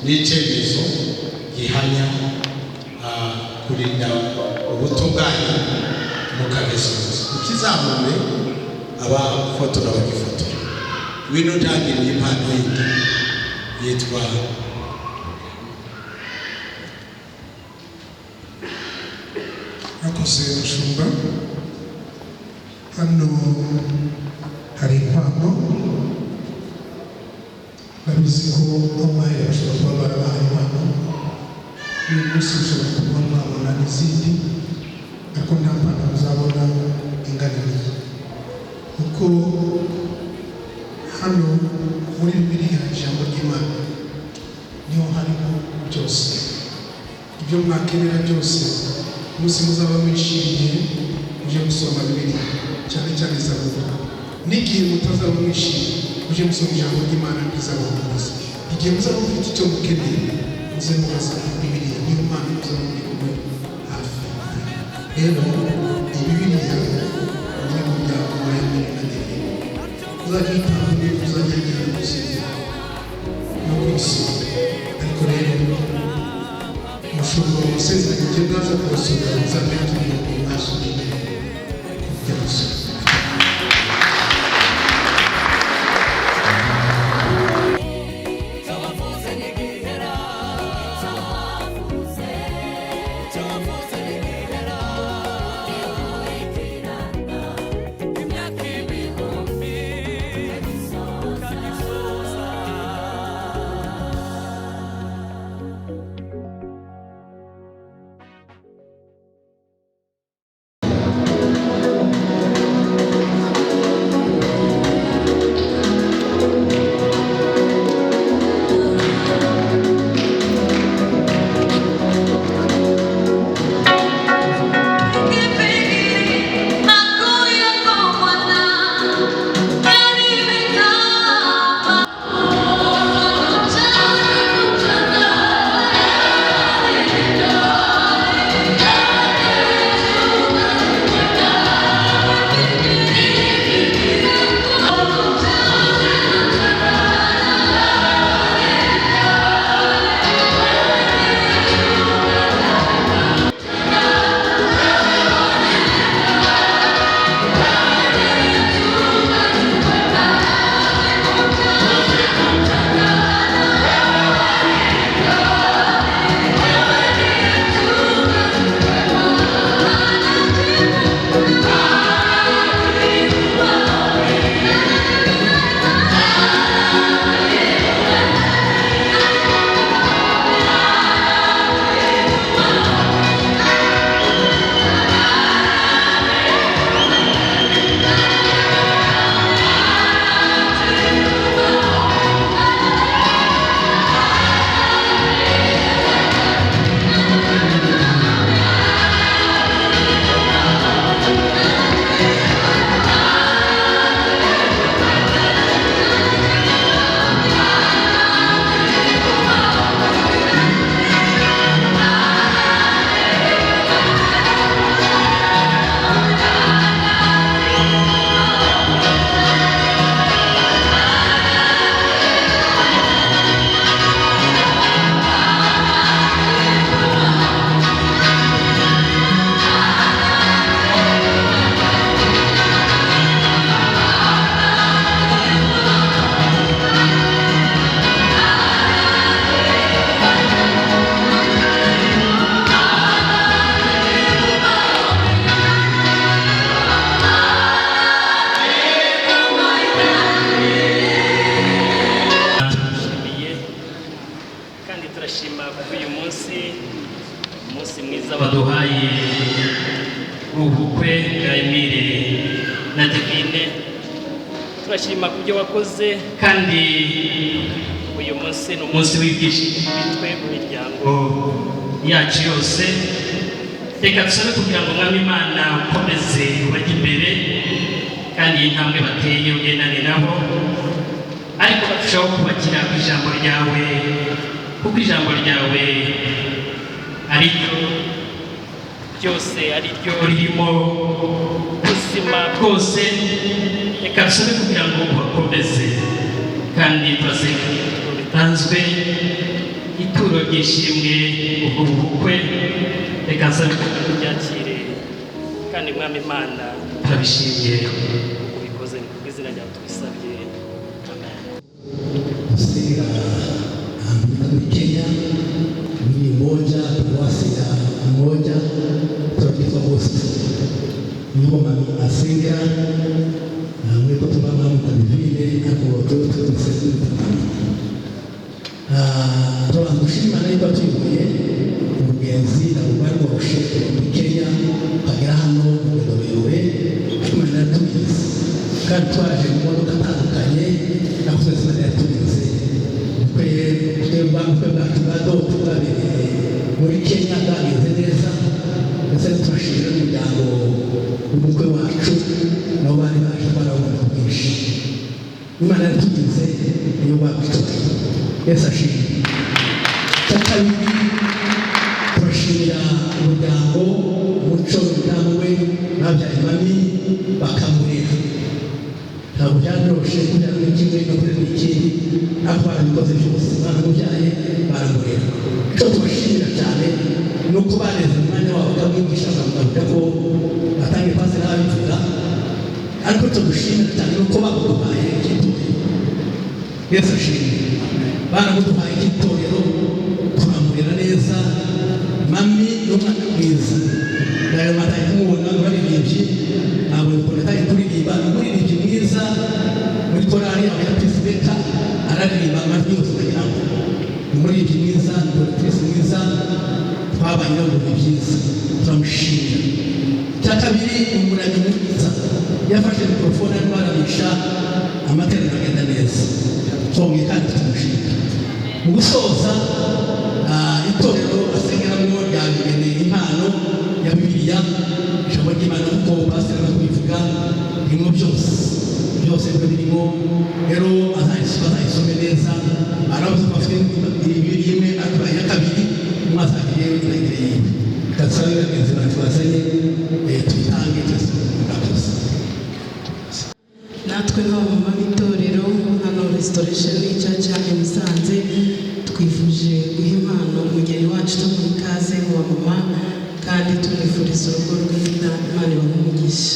N'icyemezo gihamya kurinda ubutungane mu kagesozi, ukizamure abafotora bagifotora. Wino ntagiriye impano yindi yitwa akoze umushumba. Hano hari impano, babizi ko amaye bashobora kuba barabahaye impano, uyu munsi ushobora kuba mwabona n'izindi, ariko nta mpano muzabona ingana n'iyi. kuko hano muri Bibiliya ijambo ry'Imana niho harimo byose ibyo mwakenera byose. Umunsi muzaba mwishimiye muje gusoma Bibiliya cyane cyane Zaburi, n'igihe mutazaba mwishimiye muje gusoma ijambo ry'Imana rizabahumuriza. Igihe muzaba mufite icyo mukeneye muze mubaza Bibiliya, niyo mpamvu muzaba muri kumwe hafi. Rero Bibiliya ni umuryango wa Emile na Divine, uzagitanga uzagenda gusiza no kwisoma. Ariko rero mushumba umusezerano igihe bwaza kubasura muzamenya turi mu maso kujya gusoma. baduhaye ubukwe bwa Emile na Divine. Turashima ku byo wakoze, kandi uyu munsi ni umunsi w'ibyishimo bitwe mu miryango yacu yose. Reka dusabe kugira ngo Mwami Imana ukomeze ubajye imbere, kandi iyi ntambwe bateye ugendane nabo, ariko barushaho kubakira ku ijambo ryawe, kuko ijambo ryawe ari ryo byose, ari ryo ririmo ubuzima bwose. Reka dusabe kugira ngo ubakomeze, kandi turasenga ituro ritanzwe, ituro ry'ishimwe ubwo bukwe. Reka nsabe kugira ngo byakire, kandi Mwami Imana turabishimiye ubikoze, ni kubw'izina ryawe tubisabye, amen. Kusira Amerika Kenya ni moja tuwasira moja tunaitwa host niyo mami asinga na mwepo tumama mtabivile hapo watoto tuseme toa mushima naitwa Tibuye umugenzi na ubari wa usheke Kenya pagera hano mu Dobewe 12 years mamodoka atandukanye nakuze Imana yaturinze ubukwe bwacu bwa doto bwabereye muri Kenya bwagenze neza ndetse turashimira n'umuryango w'umukwe wacu nabo bari baje barabona bwinshi Imana yaturinze niyo bakwitoye Yesu ashimwe icya kabiri turashimira umuryango umuco w'umuryango we babyaye mami bakamurera ntabwo byanyoroshe kugira ngo kimwe no kuri n'ikindi ariko barabikoze byose baramubyaye baramurera icyo tubashimira cyane ni uko baneze umwanya wabo bakamwigisha bakamugaburira ko batangiye pasi n'abivuga ariko icyo dushimira cyane ni uko bamuduhaye icy'itorero Yesu ashimwe baramuduhaye icy'itorero turamurera neza mami n'umwana mwiza nayo mataye kumubona baririmbyi ntabwo ukuntu atari kuririmba umuririmbyi mwiza muri korali abayapisibeka araririmba amajwi yose kugira ngo umuririmbyi mwiza n'umupolisi mwiza twabanye mu bihe byiza turamushimira icya kabiri umuramyi mwiza yafashe mikorofone arimo aramisha amateraniro agenda neza twongeye kandi tumushimira mu gusoza itorero asengeramo ryabigeneye impano ya Bibiliya ijambo ry'Imana kuko pastor arabivuga birimo byose birimo rero azayisome neza arabuze ko afite ibiri imwe akaba ya kabiri mwazagire inagire yiwe katsabira inzira twazanye tuyitange twese natwe nk'abamama b'itorero hano Restoration Church ya Musanze twifuje guha impano umugeni wacu tumuha ikaze mu bamama kandi tumwifuriza urugo rwiza Imana ibahe umugisha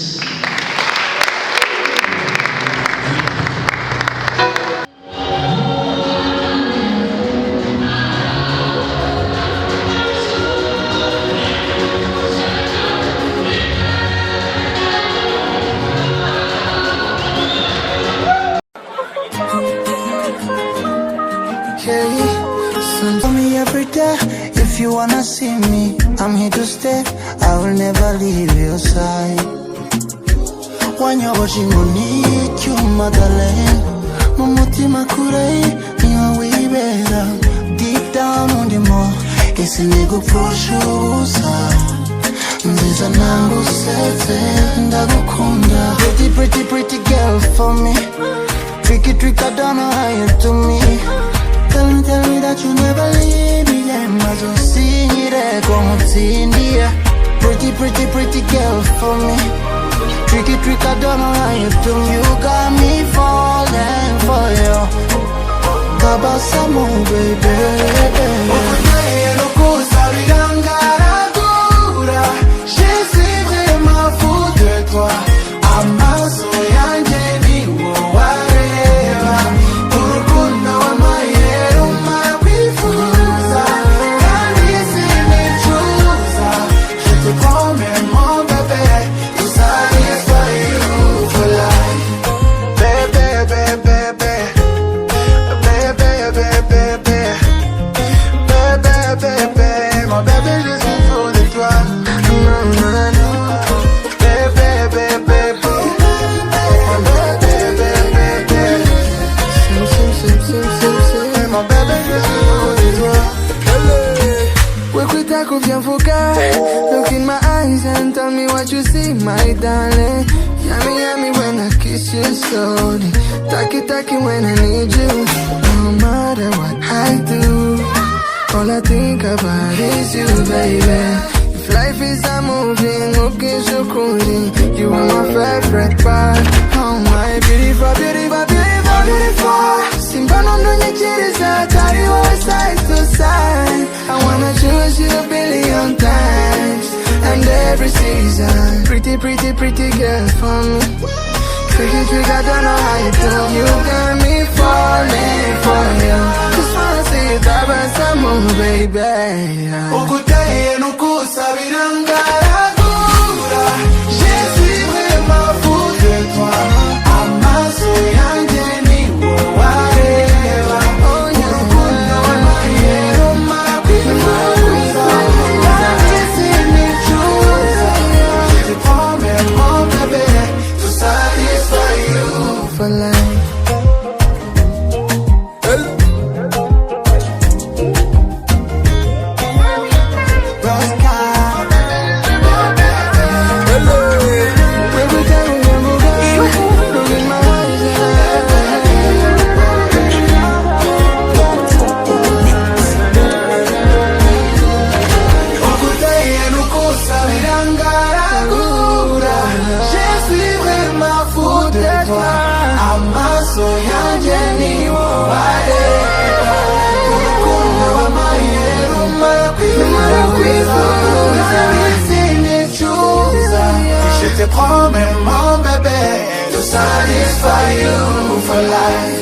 Tell me every day if you wanna see me. I'm here to stay. I will never leave your side. When you're watching need you, motherland. Mumutima kure, niyo wibera. Deep down on the more, ese nego proshusa. Nziza nangu sete, ndagukunda. Pretty girl for me. Tricky, I don't know how you do me. Tell me that you never leave me. Mazo singire como tindia. Pretty girl for me. Tricky, I don't know how you do. You got me falling for you. Tabasamu, baby. Oye, loco, sabirangara. J'ai suivi ma faute de toi. Amaso yanje ni wareva. Urukundo wa mayero mabifuza. Kandi sinichuza. Je te promets mon bébé. To satisfy you for life. Bébé, bébé, bébé. Bébé, bébé, bébé. Bébé, bébé. Mon bébé, je suis fou de toi. Look in my eyes and tell me what you see, my darling. Yummy when I kiss you slowly. Taki when I need you. No matter what I do, all I think about is you, baby. If life is a movie, okay, so cruising. You are my favorite part. Oh my beautiful. Simba no nyekiriza, carry our side to side. I wanna choose you a billion times and every season. Pretty girl for me. Tricky, I don't know how you do. You got me falling for you. Just wanna see you tabasamu, baby. Okutaye no kusabirangara. Je suis vraiment fou de toi. Amaso yanje ni wareva. Urukundo wa mayero mabifuza. Kandi sinichuza. Je te promets mon bébé. To satisfy you for life. yanjye ni wowe urukundo w'amahirwe umara kwifuza izindi cyuza je te promets mon bébé to satisfy you for life.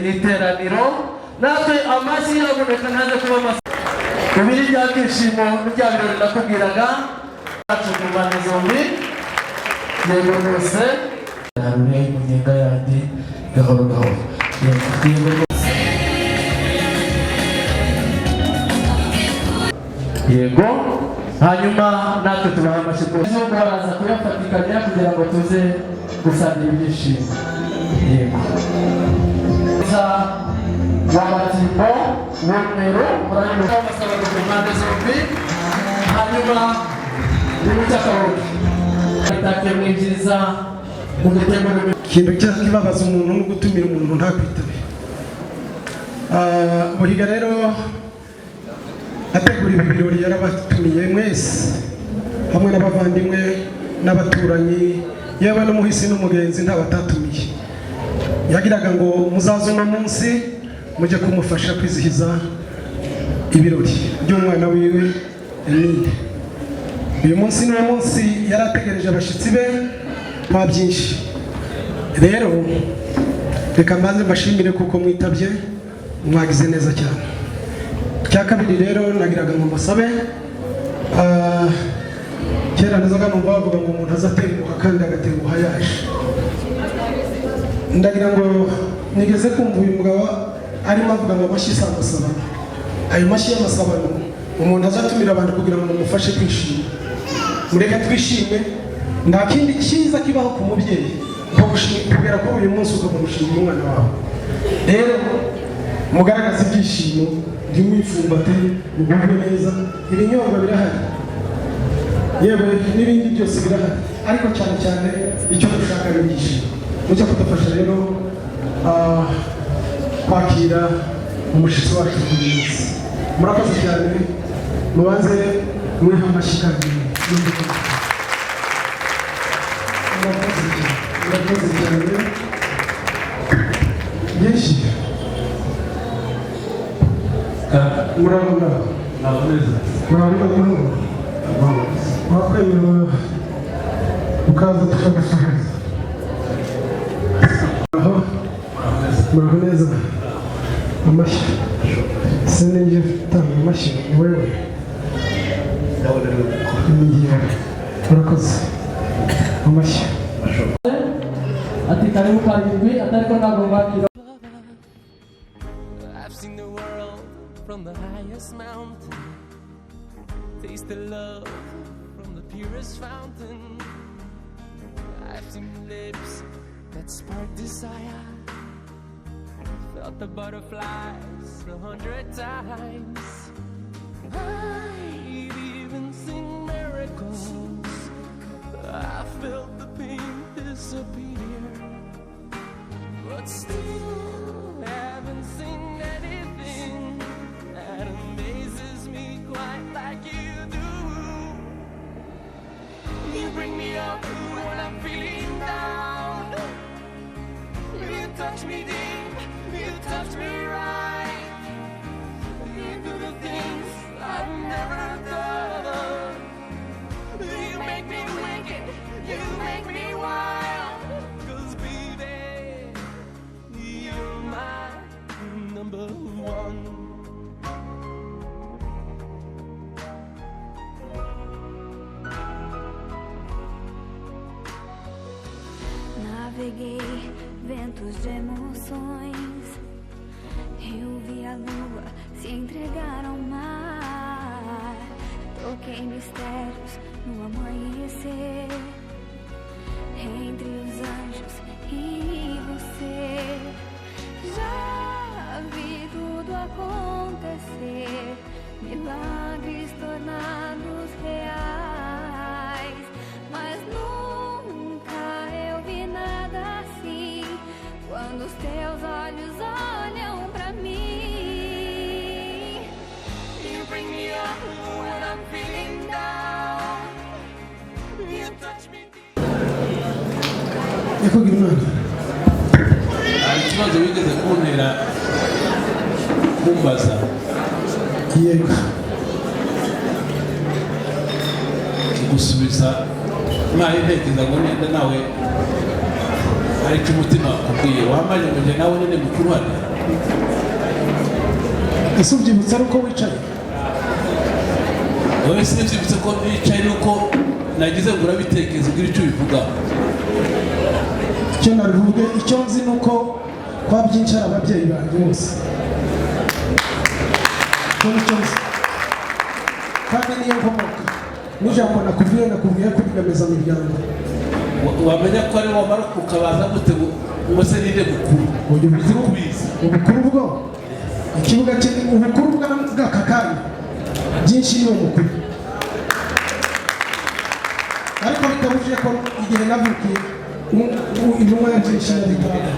iteraniro natwe amashyi yaboneka naje kuba bibiri byakishimo n'ibya birori nakubwiraga cyacu ku mpande zombi yego rwose harune munyenga yandi gahoro gahoro yego hanyuma natwe tubaha amashyi rwose nubwo baraza kuyafatikanya kugira ngo tuze gusangira ibyishimo yego wabatimbo w'umweru muranyuma basaba ku mpande zombi hanyuma n'umucyakabuke itake mwinjiriza mu gutegura ikintu kibabaza umuntu no gutumira umuntu ntakwitabe. Buhiga rero ategura ibi birori yarabatumiye mwese hamwe n'abavandimwe n'abaturanyi yewe n'umuhisi n'umugenzi ntabatatumiye. Yagiraga ngo muzaze uno munsi mujye kumufasha kwizihiza ibirori by'umwana wiwe Emile. Uyu munsi ni umunsi yarategereje abashyitsi be nta byinshi. Rero reka mbanze mbashimire kuko mwitabye mwagize neza cyane. Cya kabiri rero nagiraga ngo mbasabe kera nazaga numva bavuga ngo umuntu azatenguha kandi agatenguha yaje. Ndagira ngo nigeze kumva uyu mugabo arimo avuga ngo amashyi si amasabano. Ayo mashyi y'amasabano umuntu azatumira abantu kugira ngo mumufashe kwishima. Mureke twishime, nta kindi cyiza kibaho ku mubyeyi nko kubera ko uyu munsi ukamushimira umwana wawe. Rero mugaragaza ibyishimo, ntimwifumbate, mugubwe neza. Ibinyobwa birahari, yewe n'ibindi byose birahari, ariko cyane cyane icyo dushaka ni ibyishimo. Mucyo kudufasha rero kwakira umushyitsi wacu ku munsi. Murakoze cyane, mubanze mwiha amashyi kandi murakoze cyane byinshi. Murabona wakwemerera ukaza tukagasubiza. Muraho neza. Amashyi sinigeze gutanga amashyi wewe. Murakoze amashyi. Ati karibu karindwi atariko ntabwo bakira. I've seen the world from the highest mountain, taste the love from the purest fountain. kissing lips that spark desire. Felt the butterflies 100 times. I'd even seen miracles. I felt the pain disappear, but still haven't seen anything that amazes me quite like you do. You bring me up when I'm feeling down. You touch me deep, you touch me right. You do the things I've never done. You make me wicked, you make me wild. 'Cause baby, you're my number one. Naveguei ventos de emoções. Eu vi a lua se entregar ao mar. Toquei mistérios no amanhecer. Entre os anjos e você. Já vi tudo acontecer. Milagres tornados reais. Mas nunca eu vi nada assim. Quando os teus olhos olham pra mim. You bring me up when I'm feeling down. You touch me. Nyakubwira Imana, hari ikibazo wigeze kuntera kumbaza. yego gusubiza mwaye ntekereza ngo nenda nawe hari icyo umutima ukubwiye wamaze ngo nawe nyine mukuru hano. ese ubyibutsa ari uko wicaye? wowe sinabyibutse ko wicaye nuko nagize ngo urabitekereza ugira icyo ubivugaho. icyo nabivuge, icyo nzi ni uko kwa byinshi ari ababyeyi banjye bose. icyo nicyo nzi kandi niyo nkomoka n'ijambo nakubwiye ko rigameza miryango. wamenya ko ari wamara kukabaza gute ngo se ninde mukuru ubukuru bwo ikibuga ubukuru bw'aka kanya byinshi niwe mukuru, ariko bitabujije ko igihe navukiye intumwa ya byinshi yabigana.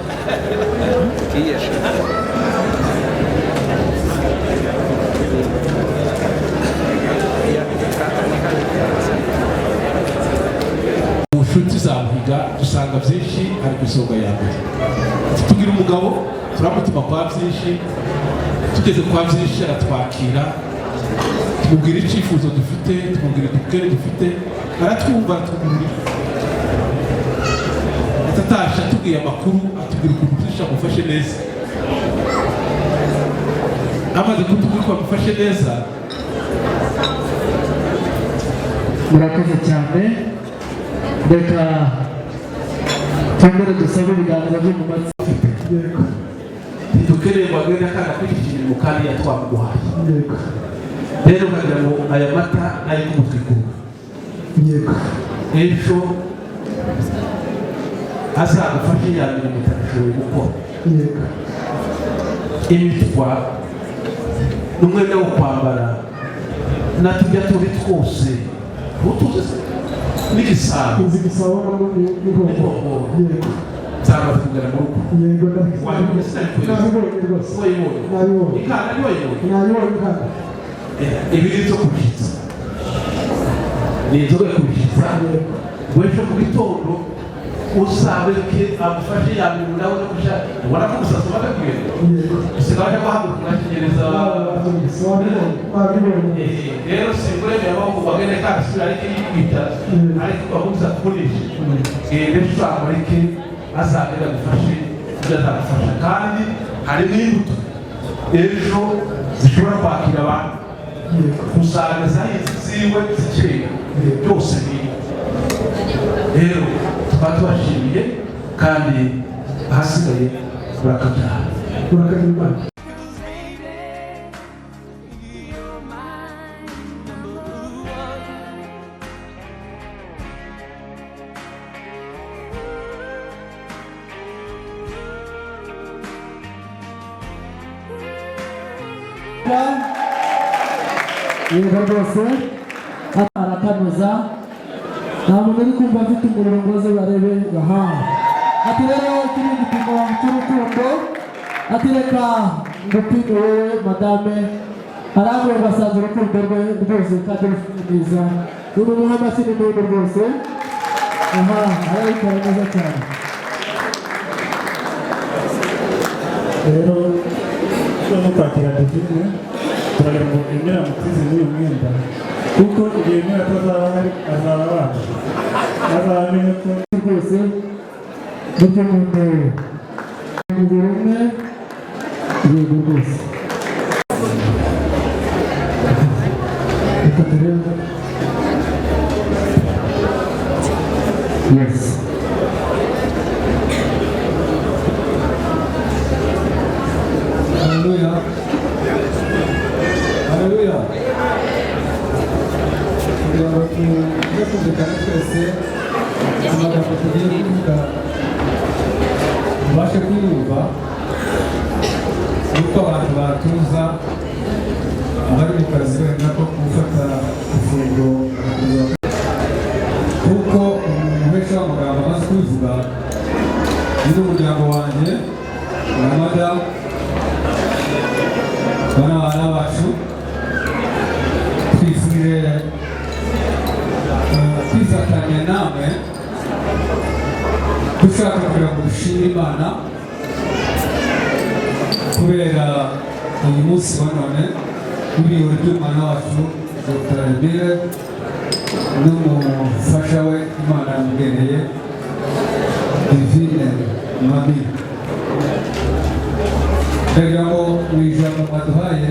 mu nshuti za Muhiga dusanga byinshi ari ku isonga ya mbere. Tugira umugabo turamutima kwa byinshi, tugeze kwa byinshi aratwakira, tumubwira icyifuzo dufite, tumubwira dukere dufite, aratwumva aratwumvira. Atatasha atubwiye amakuru, atubwira ukuntu byinshi amufashe neza. Amaze kutubwira ko amufashe neza, murakoze cyane. Reka twongere dusabe ibiganiro byo mu matsi. ntidukeneye ngo agende akana kw'iki mu kandi yatwamuguhaye. Rero ukagira ngo aya mata ari kumutwikura. Ejo azagufashe ya mirimo itashoboye gukora. Imitwa n'umwenda wo kwambara natujya turi twose utuze n'igisabo nzamaze kugana mu rugo. Wabibonye sinabibonye rwose. Wayibonye ikana ntiwayibonye. Ibiri zo kubishyitsa ni inzoga yo kubishyitsa. Wejo mu gitondo usabeke amufashe yambere nawe no kusha ubona ko gusaza bagakwiye usigaje guhaguruka ugategereza. Rero singure yabaho bagene kasi ariko yibita ariko babuza kurisha rero twakoreke azagera gufashe byazagufasha kandi hari n'imbuto ejo zishobora kwakira abantu usanga zahize ziwe zikeye byose ni rero tukaba tubashimiye kandi ahasigaye urakabyara urakabyara. arabereka yego rwose arakanoza nta muntu uri kumva afite umuriro ngo aze barebe aha ati rero iki ni igipimo cy'urukundo ati reka ngupime wowe madame aramwe basanze urukundo rwe rwose kandi rufite neza uru muha amashyi n'impundu rwose aha arabikora neza cyane rero no kwakira Divine turagira ngo imera mutize n'uyu mwenda kuko igihe mwera atazaba hari azaba abana azamenye ko rwose buryo muntu umugore umwe yego rwose reka turebe yes haleluya haleluya kugira ngo tujye kumvikana twese amagambo tugiye kuvuga tubashe kuyumva nuko abantu batuza abari mu kazi wenda ko gufata ifunguro kuko umuhesha w'amagambo amaze kubivuga ni n'umuryango wanjye na madamu bana bacu twifurire kwifatanya namwe dushaka kugira ngo dushimire Imana kubera uyu munsi wa none w'ibirori by'umwana wacu Dr. Emile n'umufasha we Imana yamugeneye Divine Mami ndagira ngo mu ijambo mwaduhaye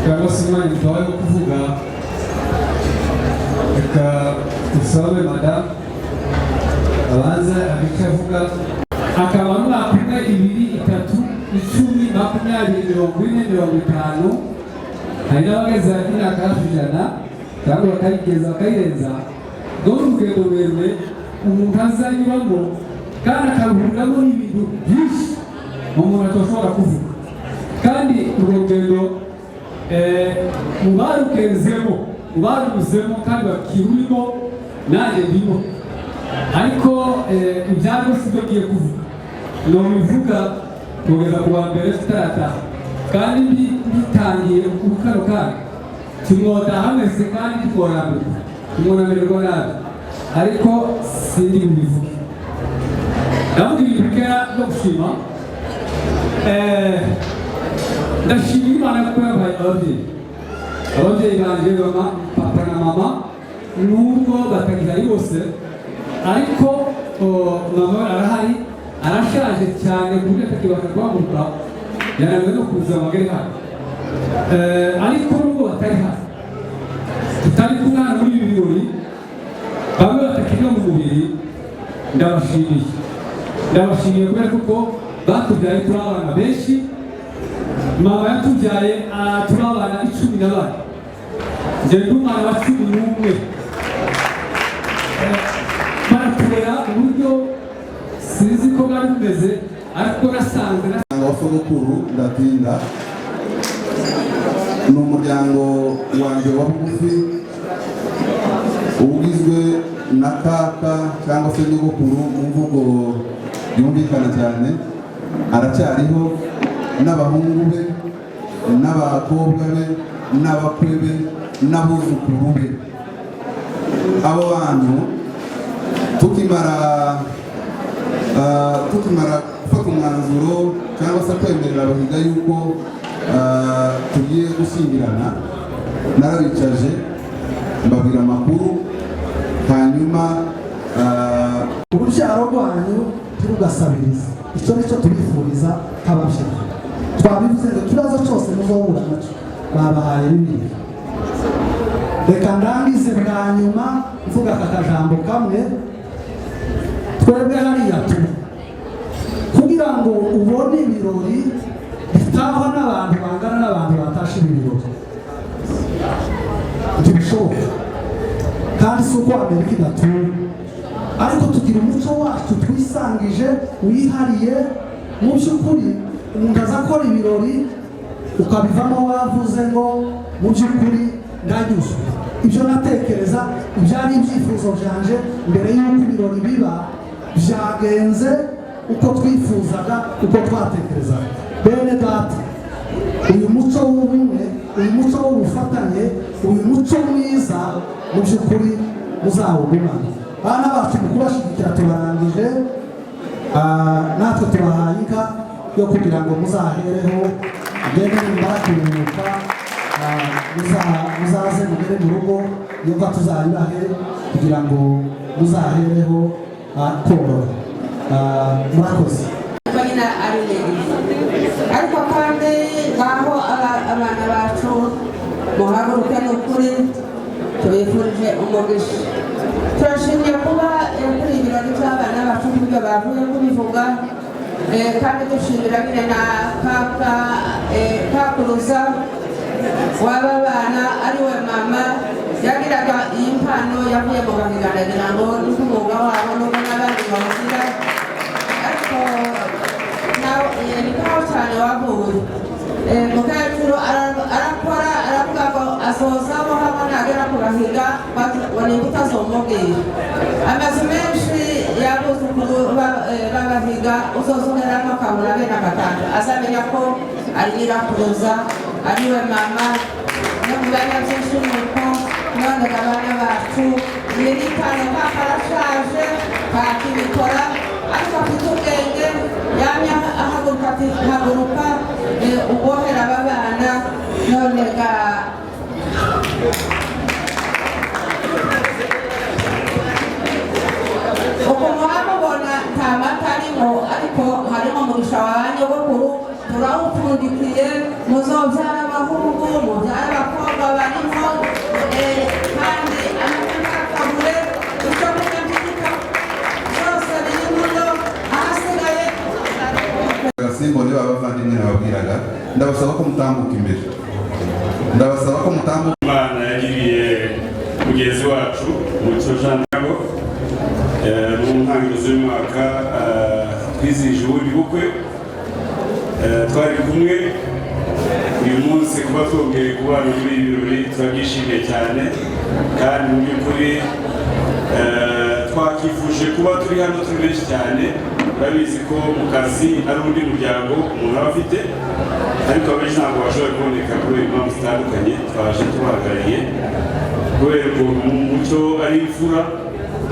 cyangwa se umwanya duhaye wo kuvuga reka dusabe madamu abanze abice avuga akaba umwaka umwe 2, 3, 10, 20, 40, 50 hari n'abageze imyaka hafi 100 cyangwa bakayigeza bakayirenza dore urugendo rurerure umuntu azanyuramo kandi akaruhuriramo n'ibintu byinshi umuntu atashobora kuvuga kandi urwo rugendo mu barugezemo mu barunyuzemo kandi bakirurimo nanjye ndimo ariko ibyari bose ibyo ngiye kuvuga ni ubivuga kugeza ku wa mbere tutarataha kandi bitangiye kuri kano kanya kimwoda hameze kandi tukorambirwa tumonamererwa nabi ariko sindi bubivuge ndavuga ibintu bikera no gushima ndashimira Imana kuko yabaye ababyeyi banjye papa na mama nubwo batagihari bose ariko mama arahari arashaje cyane ku buryo atakibasha guhaguruka yananiwe no kuza amagare hano ariko nubwo batari hano tutari kumwe hano muri ibi birori bamwe batakiriho mu mubiri ndabashimiye kubera kuko batubyaye turi abana benshi mama yatubyaye turi abana 14 njye ndi umwana wa 11 baratubera uburyo sinzi ko bari bumeze ariko nasanze wa sogokuru ndatinda ni umuryango wanjye wa bugufi ugizwe na kaka cyangwa se nyogokuru mu mvugo yumvikana cyane aracyariho n'abahungu be n'abakobwa be n'abakwe be n'abuzukuru be abo bantu tukimara gufata umwanzuro cyangwa se kwemerera abahiga yuko tugiye gushyingirana narabicaje mbabwira amakuru hanyuma urubyaro rwanyu turugasabiriza icyo nicyo tubifuriza nk'ababyeyi twabivuze ngo ikibazo cyose muzahura nacyo babahaye bibiri reka ndangize bwa nyuma mvuga aka kajambo kamwe twebwe hariya turi kugira ngo ubone ibirori bitahwa n'abantu bangana n'abantu batashe ibirori ntibishoboka kandi si uko Amerika idatuye ariko tugira umuco wacu twisangije wihariye mu by'ukuri umuntu aza akora ibirori ukabivamo wavuze ngo mu by'ukuri ndanyuzwe. Ibyo natekereza ibyari ibyifuzo byanje mbere y'uko ibirori biba byagenze uko twifuzaga, uko twatekerezaga. Bene data, uyu muco w'ubumwe, uyu muco w'ubufatanye, uyu muco mwiza mu by'ukuri muzawugumane. Bana bacu mu kubashyigikira tubarangije, natwe tubahaye inka yo kugira ngo muzahereho, ngende nimara kuruhuka muzaze mugere mu rugo, iyo mva tuzayibahe kugira ngo muzahereho korora. Murakoze. Nyina ari ariko kandi ngaho abana bacu muhaguruke n'ukuri tubifurije umugisha. Turashimye kuba kuri ibirori by'abana bacu nk'ibyo bavuye kubivuga, kandi dushimira nyine na kakuruza w'aba bana ariwe mama yagiraga iyi mpano yavuye mu gahiganira ngo n'umwuga wabo n'ubwo n'abandi bawugira, ariko ni kaho cyane wavuye. Mukecuru arakora aravuga ngo asozaho hamwe nagera ku gahiga wanimba utazomubwira. Amazu menshi y'abuzukuru b'abahiga uzozoheramo akabura bene agatanga, azamenya ko ari nyirakuruza ariwe mama. No mu banya byinshi nuko none abana bacu nyir'itano kakarashaje kakibikora, ariko afite ubwenge yamye ahaguruka ati haguruka ubohera aba bana. None ga ukuntu hamubona nta mata arimo, ariko harimo umugisha wa nyogokuru turawupfundikiye. Muzobyara abahungu, mubyara abakobwa barimo, kandi amakakabure icyo kurya by'igika byose biri muno. Ahasigaye simbone b'abavandimwe nababwiraga, ndabasaba ko mutambuka imbere, ndabasaba ko mutambuka. Imana yagiriye mugenzi wacu Mucyo Jean Nabo mu ntangiriro z'umwaka twizihije ubundi bukwe, twari kumwe uyu munsi. Kuba twongeye kubana muri ibi birori turabyishimiye cyane, kandi mu by'ukuri twakifuje kuba turi hano turi benshi cyane. Urabizi ko mu kazi ari undi muryango umuntu aba afite, ariko abenshi ntabwo bashobora kuboneka kubera impamvu zitandukanye. Twaje tubahagarariye kubera ukuntu mu muco ari imfura,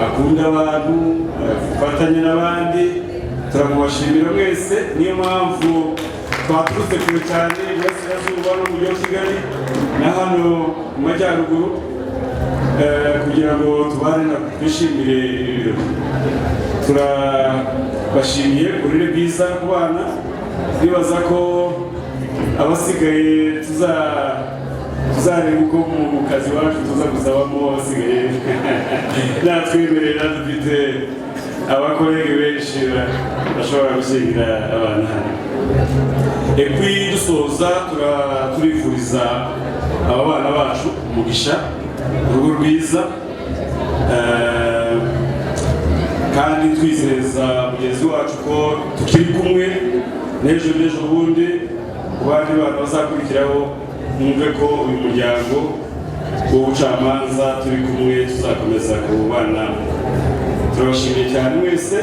akunda abantu, afatanya n'abandi. Turamubashimira mwese, niyo mpamvu twaturutse kure cyane iburasirazuba no mu mujyi wa Kigali na hano mu majyaruguru, kugira ngo tubane na twishimire ibi birori. Turabashimiye uburere bwiza ku bana, twibaza ko abasigaye tuzareba uko mu kazi wacu tuza gusabamo abasigaye. Natwemerera dufite abakorege benshi bashobora gushyingira abana hano. Dusoza turifuriza aba bana bacu umugisha, urugo rwiza, kandi twizeza mugenzi wacu ko tukiri kumwe n'ejo bundi ku bandi bana bazakurikiraho. Mwumve ko uyu muryango w'ubucamanza turi kumwe, tuzakomeza kubana. Turabashimiye cyane mwese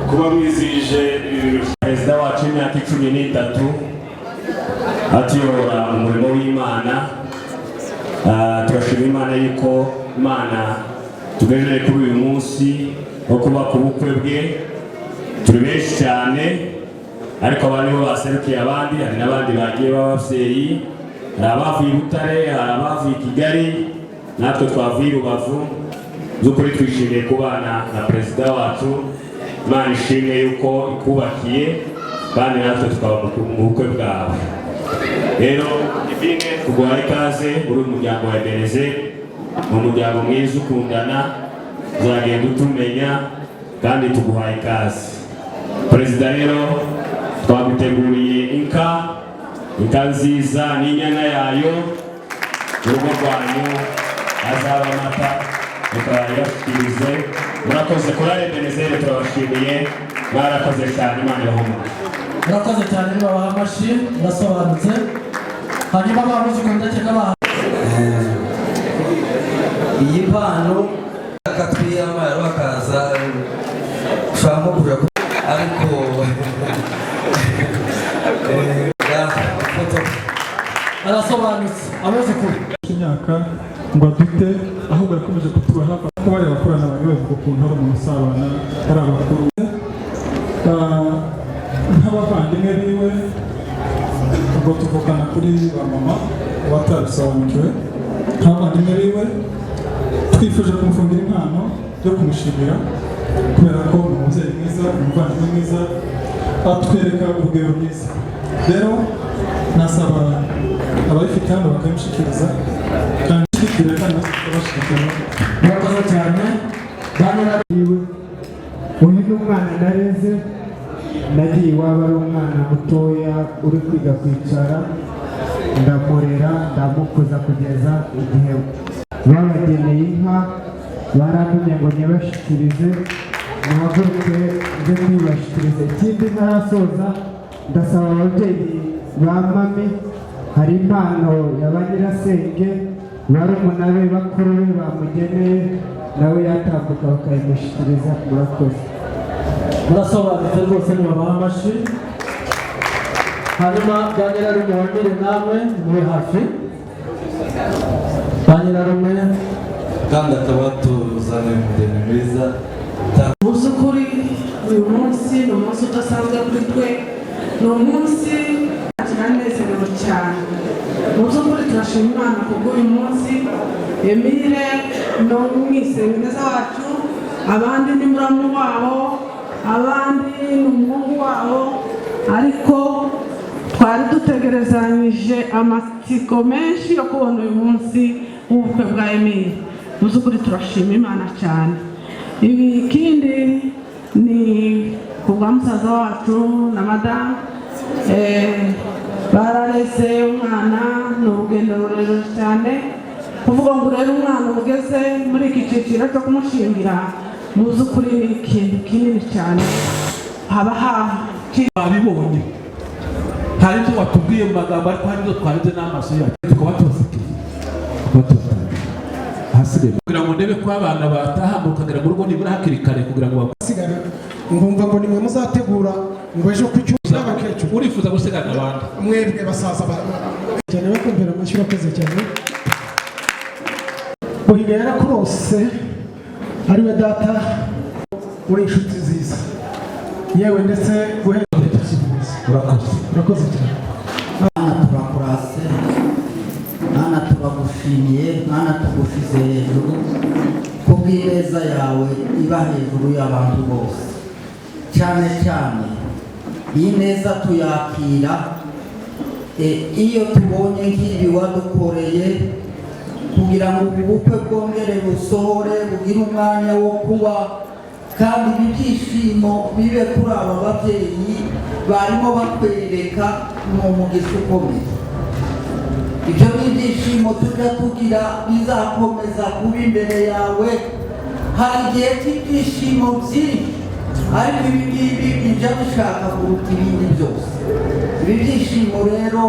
kuba mwizihije ibi birori. Perezida wacu w'imyaka 13 atuyobora umurimo w'Imana. Turashima Imana yuko Imana tugejeje kuri uyu munsi wo kuba ku bukwe bwe. Turi benshi cyane, ariko abandi bo baserukiye abandi, hari n'abandi bagiye b'ababyeyi, hari abavuye i Butare, hari abavuye i Kigali, natwe twavuye i Rubavu. By'ukuri twishimiye kubana na perezida wacu. Imana ishimwe yuko ikubakiye, kandi natwe tukaba mu bukwe bwawe. Rero Divine, tuguha ikaze muri uyu muryango wa Ebenezer, mu muryango mwiza ukundana, uzagenda utumenya, kandi tuguha ikaze. Perezida rero twaguteguriye inka nziza n'inyana yayo. Mu rugo rwanyu hazaba amata, tukayashyikirize. Murakoze kuri Ebenezer, turabashimiye, mwarakoze cyane. Imana ibahumure. murakoze cyane babaha amashyi murasobanutse hanyuma babuze kundakeka baha iyi mpano akatwiyamara bakaza ushaka kuja ariko arasobanutse abuze kuri imyaka ngo adute ahubwo yakomeje kutuba hafi ko bari abakorana bari bavuga ukuntu ari umuntu usabana ari abakuru nk'abavandimwe biwe ubwo tuvugana kuri ba mama watabisobanukiwe nk'abavandimwe biwe twifuje kumufungira impano yo kumushimira kubera ko ni umubyeyi mwiza umuvandimwe mwiza atwereka urugero rwiza rero nasaba ababifite hano bakabimushyikiriza kandi ushyikira kandi bashyikira murakoze cyane banarariwe uyu ni umwana nareze nagiye iwabo ari umwana mutoya uri kwiga kwicara ndamurera ndamukuza kugeza igihe babageneye inka barantumye ngo nyibashyikirize muhaguruke nze kwibashyikiriza ikindi ntarasoza ndasaba ababyeyi ba mami hari impano ya ba nyirasenge barumuna be bakuru be bamugeneye nawe yatambuka bakayimushyikiriza murakoze murasobanutse rwose nibabaha amashyi hanyuma ba nyirarume wamire namwe muri hafi ba nyirarume kandi akaba tuzanye umugeni mwiza mu by'ukuri uyu munsi ni umunsi udasanzwe kuri twe ni umunsi turanezerewe cyane mu by'ukuri turashima Imana kubw'uyu munsi Emile ni umwisengeneza wacu abandi ni muramu wabo abandi ni umuhungu wabo ariko twari dutegerezanyije amatsiko menshi yo kubona uyu munsi w'ubukwe bwa Emile mu by'ukuri turashima Imana cyane ikindi ni kubwa musaza wacu na madamu barareze umwana ni urugendo rurerure cyane kuvuga ngo urebe umwana ugeze muri iki cyiciro cyo kumushingira mu by'ukuri ni ikintu kinini cyane haba babibonye hari ibyo watubwiye mu magambo ariko hari ibyo twarebye n'amaso yacu tukaba tubasikiye hasigaye kugira ngo ndebe ko abana bataha mukagera mu rugo nibura hakiri kare kugira ngo basigara ngumva ngo nimwe muzategura ngo ejo ku cyuza abakecuru urifuza gusigana abandi mwebwe basaza cyane bakumvira amashyi urakoze cyane uhiga yarakurose ari we data uri inshuti nziza yewe ndetse guhera urakoze cyane mwana turakurase mwana turagushimiye mwana tugushize hejuru kubw'ineza yawe iba hejuru y'abantu bose cyane cyane iyi neza tuyakira iyo tubonye nk'ibi wadukoreye kugira ngo ubu bukwe bwongere busohore bugire umwanya wo kuba kandi ibi byishimo bibe kuri aba babyeyi barimo bakwereka ni umugisha ukomeye ibyo ni ibyishimo tujya tugira bizakomeza kuba imbere yawe hari igihe cy'ibyishimo byinshi ariko ibi ngibi bijya bishaka kuruta ibindi byose ibi byishimo rero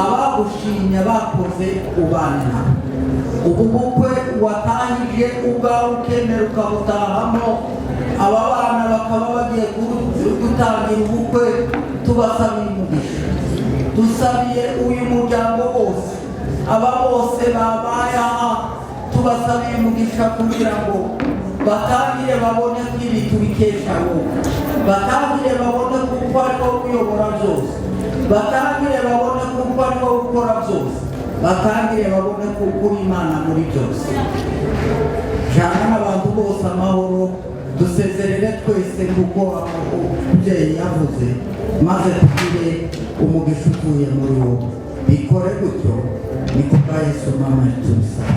abagushimye bakoze ubana ubu bukwe watahije ubwawe ukemera ukabutahamo aba bana bakaba bagiye gutangira ubukwe tubasabiye umugisha dusabiye uyu muryango wose aba bose babaye aha tubasabiye umugisha kugira ngo batangire babone ko ibi tubikesha wowe batangire babone kuko ariho kuyobora byose batangire babone kuko ariho gukora byose batangire babone kuko uri Imana muri byose jana n'abantu bose amahoro dusezerere twese kuko umubyeyi yavuze maze tugire umugisha uvuye muri wowe bikore gutyo ni kubwa Yesu mama tubisaba